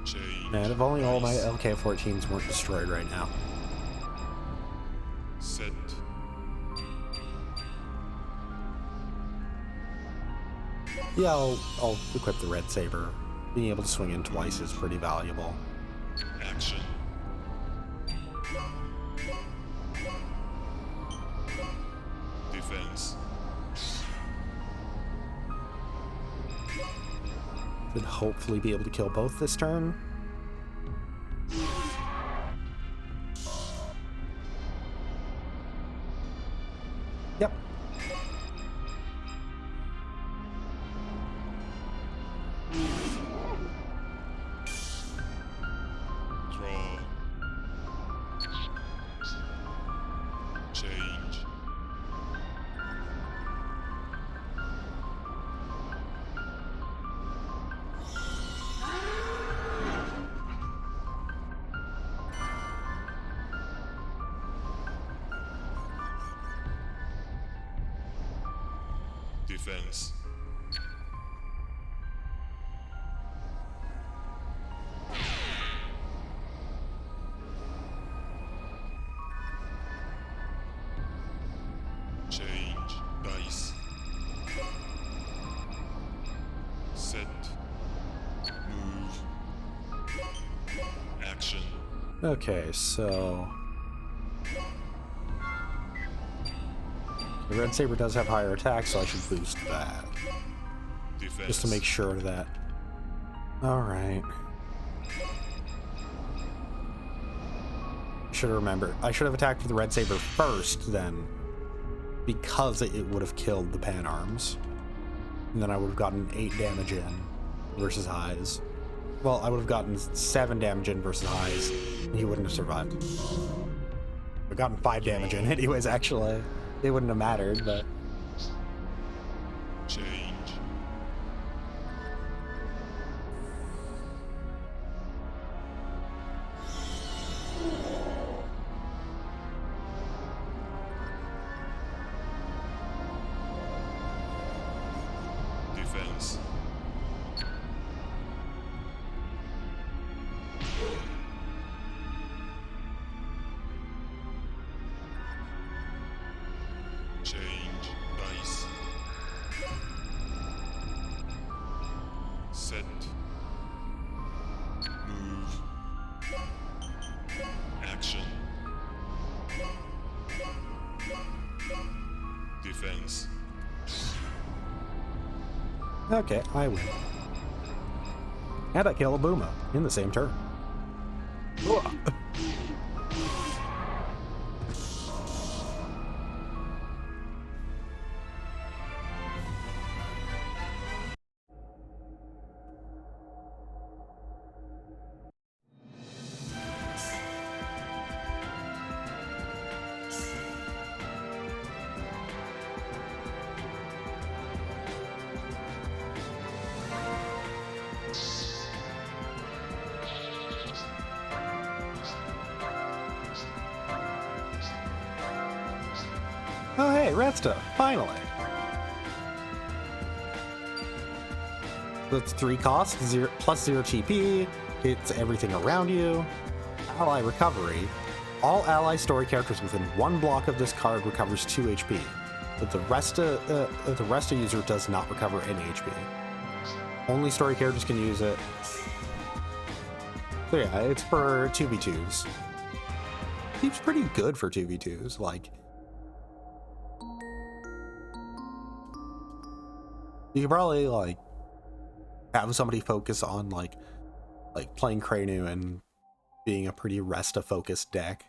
Change. Man, if only all my Dice. LK-14s weren't destroyed right now. Set. Yeah, I'll equip the Red Saber. Being able to swing in twice is pretty valuable. Action. Defense. Should hopefully be able to kill both this turn. Yep. Draw. Change. Defense. Okay, so the Red Saber does have higher attack, so I should boost that. Defense. Just to make sure of that. Alright. Should have remembered. I should have attacked with the Red Saber first, then, because it would have killed the Pan Arms. And then I would have gotten 8 damage in versus highs. Well, I would have gotten 7 damage in versus highs, and he wouldn't have survived. I've gotten 5 damage in anyways, actually. It wouldn't have mattered, but... Change. Defense. Change dice. Set. Move. Action. Defense. Okay, I win. And I kill a Boomo in the same turn. Oh hey, Resta, finally! That's 3 cost, plus 0 TP, hits everything around you. Ally recovery. All ally story characters within 1 block of this card recovers 2 HP, but the Resta user does not recover any HP. Only story characters can use it. So yeah, it's for 2v2s. Seems pretty good for 2v2s, like... You could probably, like, have somebody focus on, like playing Kranu and being a pretty Resta-focused deck.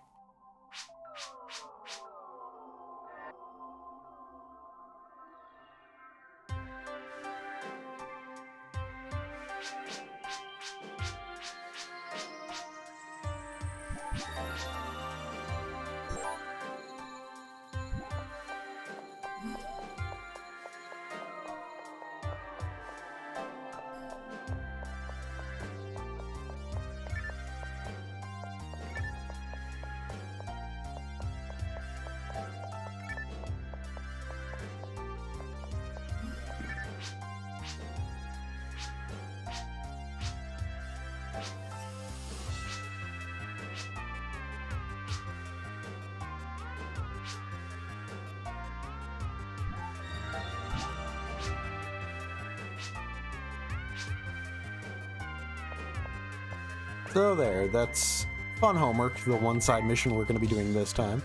So there, that's fun homework, the one side mission we're going to be doing this time.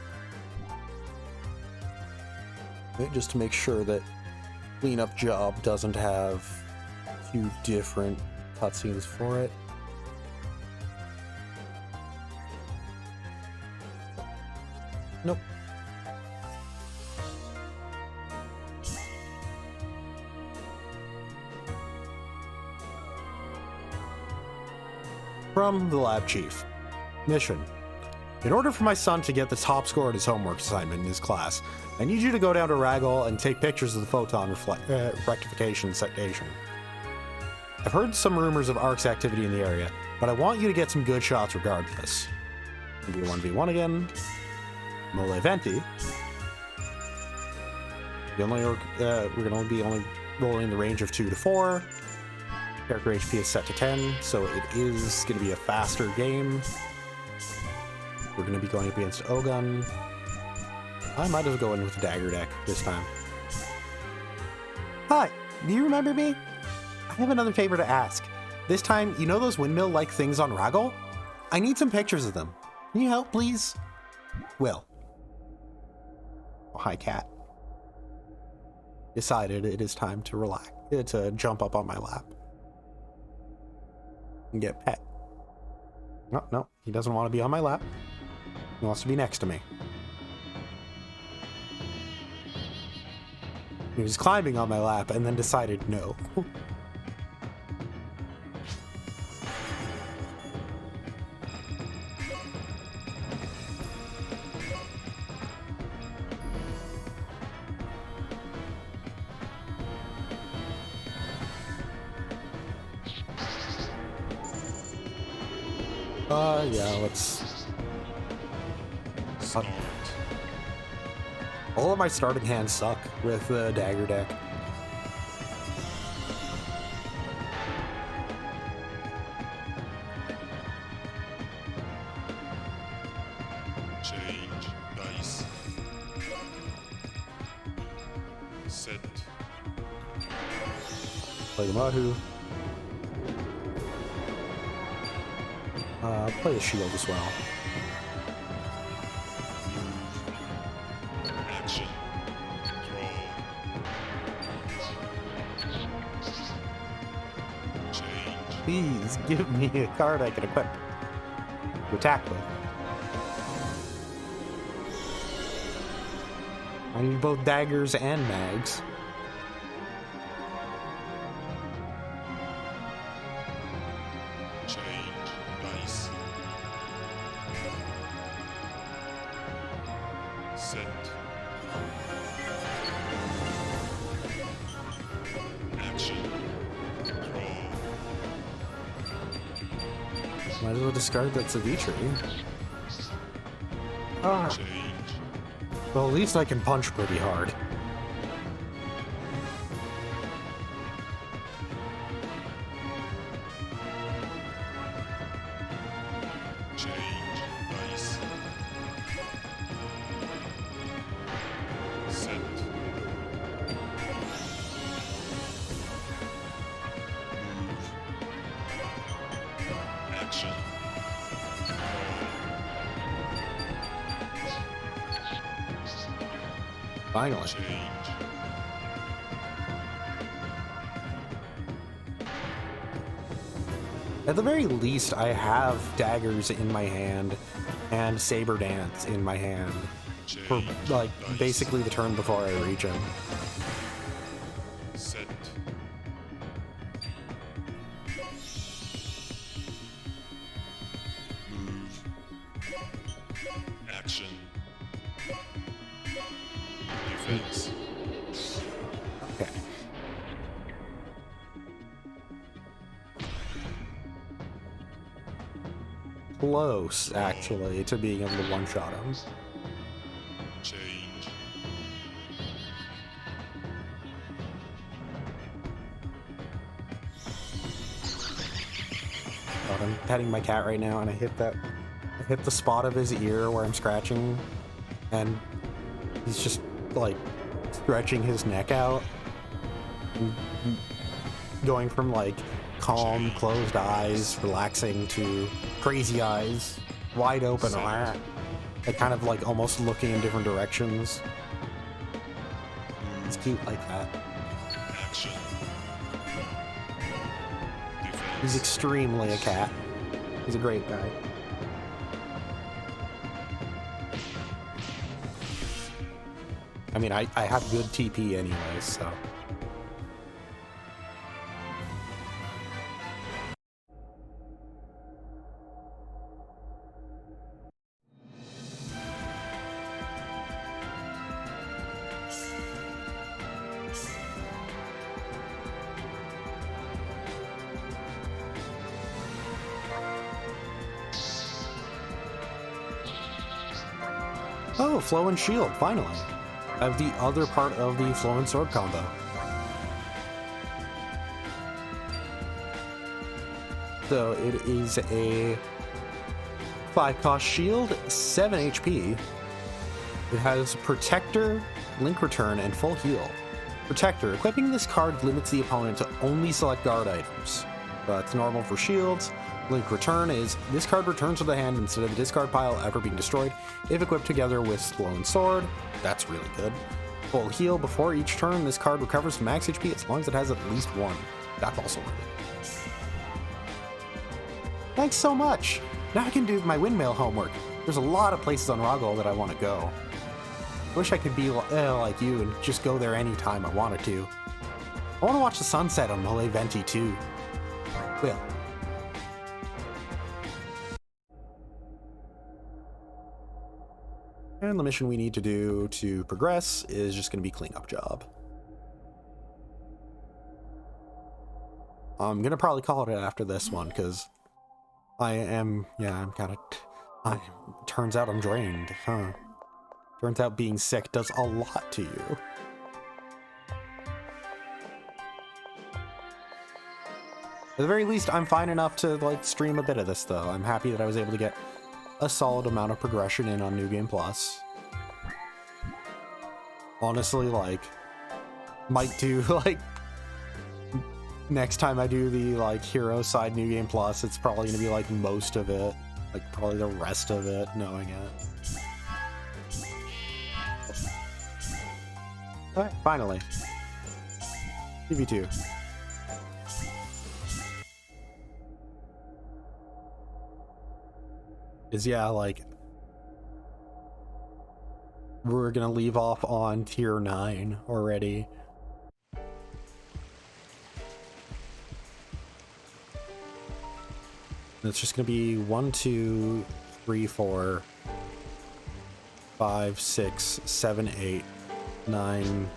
Just to make sure that cleanup job doesn't have 2 different cutscenes for it. Nope. From the lab chief. Mission. In order for my son to get the top score at his homework assignment in his class, I need you to go down to Raggle and take pictures of the photon rectification station. I've heard some rumors of Ark's activity in the area, but I want you to get some good shots regardless. We'll do 1v1 again. Mole Venti. We're going to be only rolling in the range of 2 to 4. Character HP is set to 10, so it is going to be a faster game. We're going to be going up against Ogun. I might as well go in with the dagger deck this time. Hi, do you remember me? I have another favor to ask. This time, you know those windmill-like things on Raggle? I need some pictures of them. Can you help, please? Will. Oh, hi, cat. Decided it is time to relax, to jump up on my lap and get pet. No, no, he doesn't want to be on my lap. He wants to be next to me. He was climbing on my lap and then decided no. Yeah, let's... Start. All of my starting hands suck with the dagger deck. Change dice. Set. Play the Mahu. Play the shield as well. Action. Draw. Change. Please give me a card I can equip to attack with. I need both daggers and mags. Change dice. Set. Action. Draw. Might as well discard that Savitri. Ah, Change. well, at least I can punch pretty hard. Change dice. Set. Move. Action. Finally. Change. At the very least, I have daggers in my hand and Saber Dance in my hand for, Change like, dice. basically the turn before I reach him. Set. Move. Action. Defense. Okay. Close, actually, to being able to one-shot him. Change. God, I'm petting my cat right now, and I hit the spot of his ear where I'm scratching, and he's just, like, stretching his neck out. Going from, like, calm, closed eyes, relaxing, to crazy eyes, wide open, like kind of, like, almost looking in different directions. It's cute like that. Action. He's Defense. extremely a cat. He's a great guy. I mean, I have good TP anyways, so... Oh, Flow and Shield, finally. I have the other part of the Flow and Sword combo. So it is a 5-cost shield, 7 HP. It has Protector, Link Return, and Full Heal. Protector. Equipping this card limits the opponent to only select guard items. That's normal for shields. Link Return is this card returns to the hand instead of the discard pile ever being destroyed if equipped together with Sloan Sword. That's really good. Full Heal before each turn, this card recovers from max HP as long as it has at least one. That's also really good. Thanks so much! Now I can do my windmill homework. There's a lot of places on Roggle that I want to go. Wish I could be like you and just go there anytime I wanted to. I want to watch the sunset on Malay Venti too. Will. And the mission we need to do to progress is just going to be cleanup job. I'm going to probably call it after this one because I'm kind of, turns out I'm drained, huh? Turns out being sick does a lot to you. At the very least, I'm fine enough to like stream a bit of this though. I'm happy that I was able to get a solid amount of progression in on New Game Plus. Honestly, like, might do like next time I do the like hero side New Game Plus, it's probably gonna be like most of it, like probably the rest of it, knowing it. Alright, finally. TV2. Is yeah, like we're gonna leave off on tier 9 already. It's just gonna be 1, 2, 3, 4, 5, 6, 7, 8, 9,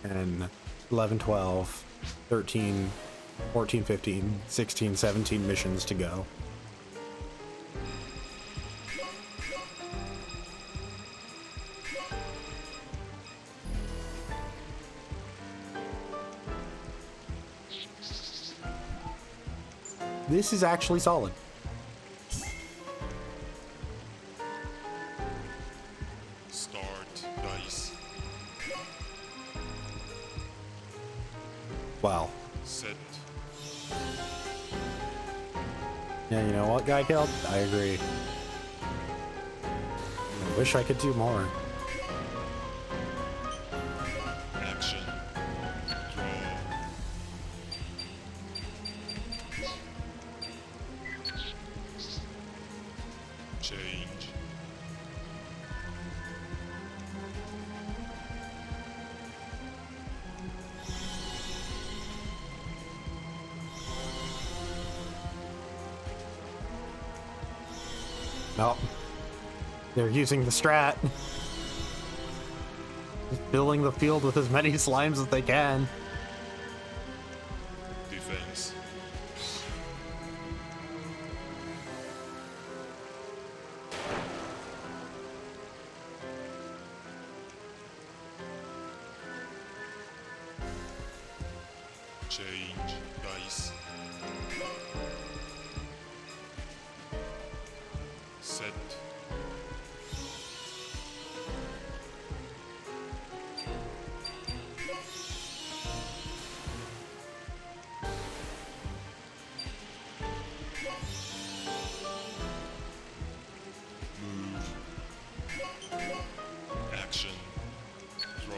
10, 11, 12, 13, 14, 15, 16, 17 missions to go. This is actually solid. Start dice. Wow. Set. Yeah, you know what, Guy Killed? I agree. I wish I could do more. Action. Draw. Change. Nope. They're using the strat. Just filling the field with as many slimes as they can. Defense. Change dice. Set. Move. Action. Draw.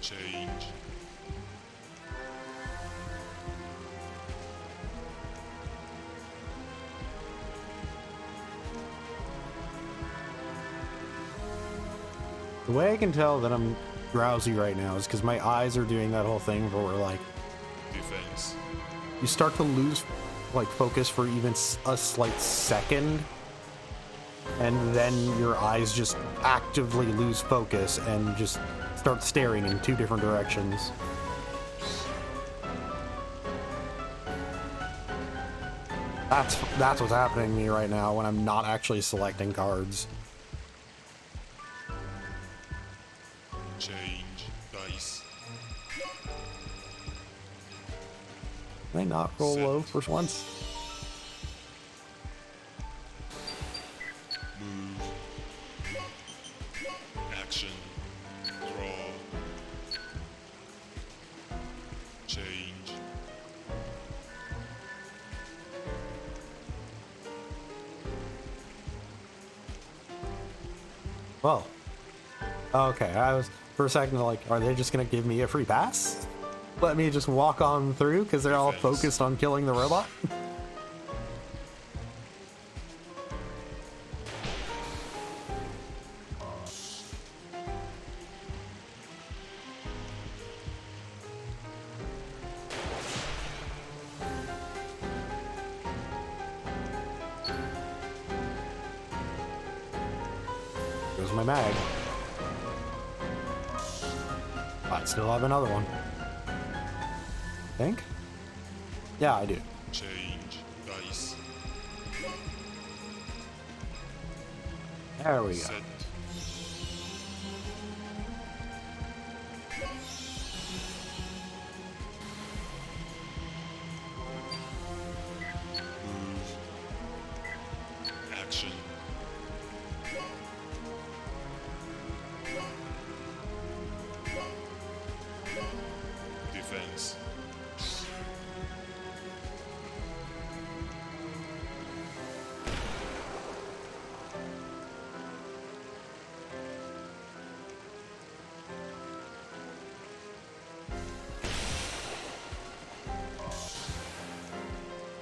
Change. The way I can tell that I'm drowsy right now is because my eyes are doing that whole thing where we're like, Defense. you start to lose like focus for even a slight second, and then your eyes just actively lose focus and just start staring in 2 different directions. That's what's happening to me right now when I'm not actually selecting cards. Change dice. Can I not roll low for once? Move. Action. Draw. Change. Well, okay. I was for a second like, are they just gonna give me a free pass? Let me just walk on through because they're all Defense. focused on killing the robot? Goes my mag. I still have another one. Think? Yeah, I do. Change dice. There we go. Set. Move. Action. Defense.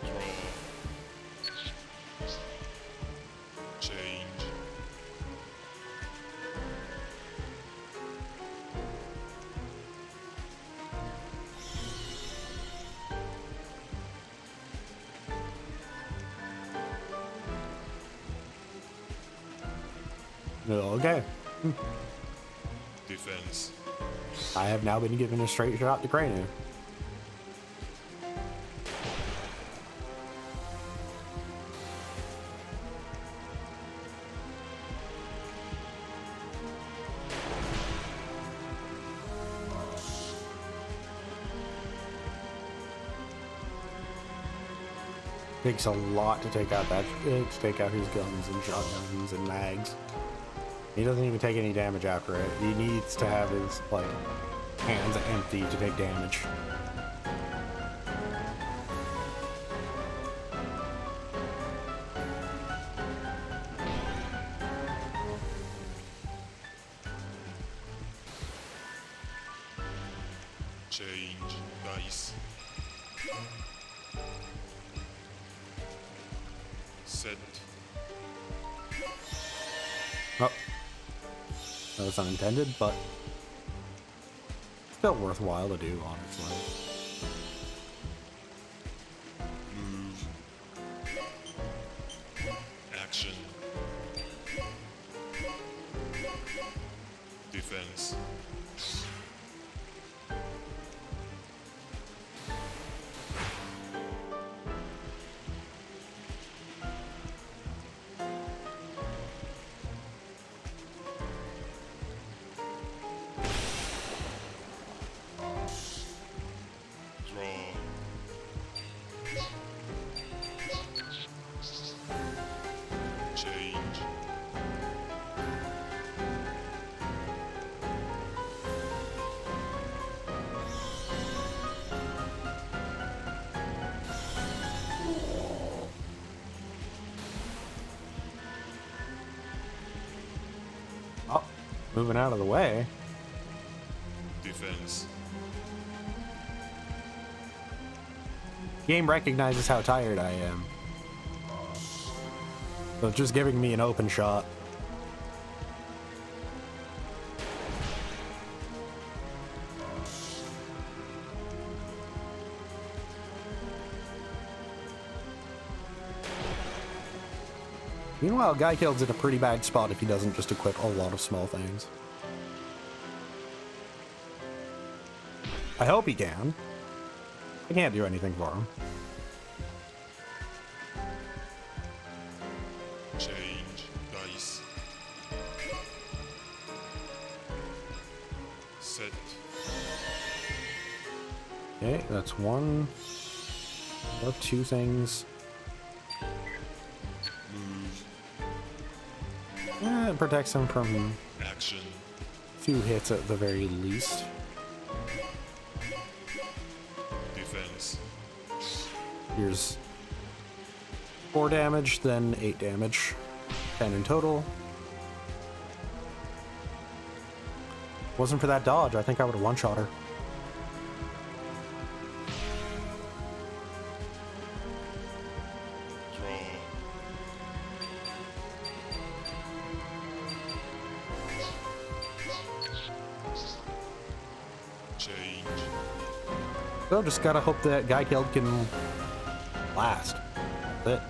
Draw. Change. Okay. Defense. I have now been given a straight shot to Cranu. Takes a lot to take out his guns and shotguns and mags. He doesn't even take any damage after it. He needs to have his like hands empty to take damage. Change dice. Set. Oh, that was unintended, but still worthwhile to do, honestly. Move. Action. Defense. Draw. Change. Oh, moving out of the way. Defense. Game recognizes how tired I am. So it's just giving me an open shot. Meanwhile, Guy Killed's in a pretty bad spot if he doesn't just equip a lot of small things. I hope he can. I can't do anything for him. Change dice. Set. Okay, that's one or two things. Move. It protects him from Action. 2 hits at the very least. Defense. Here's 4 damage, then 8 damage. 10 in total. Wasn't for that dodge, I think I would have one-shot her. Draw. Change. So just gotta hope that guy killed can last. That's it.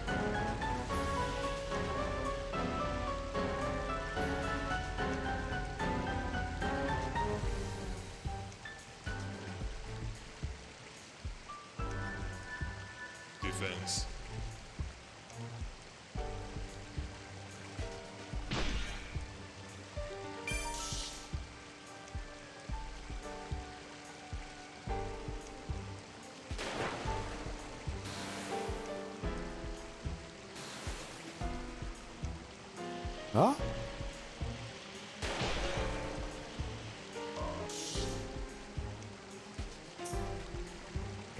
Defense. Huh?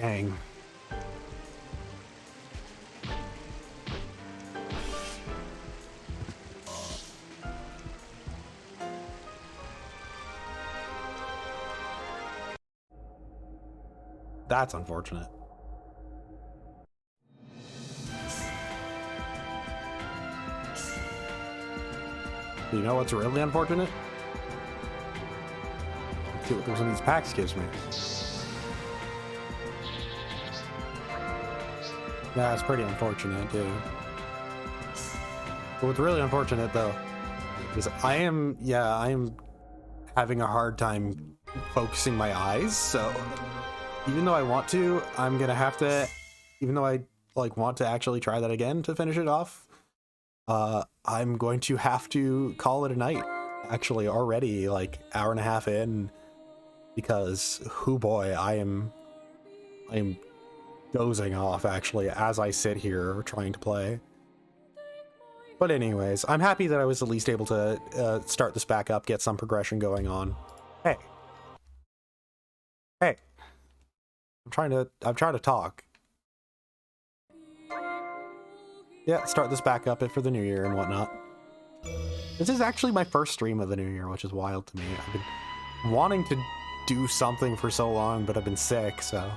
Dang. That's unfortunate. You know what's really unfortunate? Let's see what one of these packs gives me. That's pretty unfortunate, too. But what's really unfortunate, though, is I am having a hard time focusing my eyes, so even though I want to, I'm gonna have to, even though I want to actually try that again to finish it off, I'm going to have to call it a night, actually, already, like, hour and a half in, because, hoo boy, I am dozing off, actually, as I sit here trying to play. But anyways, I'm happy that I was at least able to start this back up, get some progression going on. Hey. Hey. I'm trying to talk. Yeah, start this back up for the new year and whatnot. This is actually my first stream of the new year, which is wild to me. I've been wanting to do something for so long, but I've been sick, so...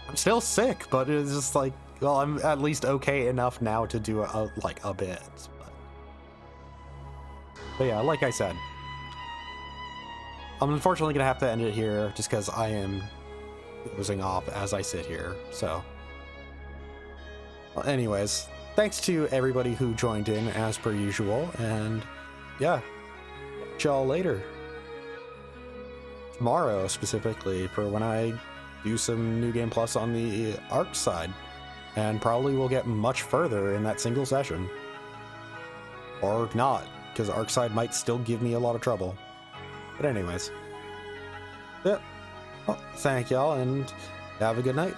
I'm still sick, but it's just like, well, I'm at least okay enough now to do a bit. But yeah, like I said, I'm unfortunately gonna have to end it here just because I am dozing off as I sit here, so... Well, anyways, thanks to everybody who joined in as per usual, and yeah, catch y'all later. Tomorrow, specifically, for when I do some New Game Plus on the ARC side, and probably will get much further in that single session. Or not, because ARC side might still give me a lot of trouble. But anyways, yeah, well, thank y'all, and have a good night.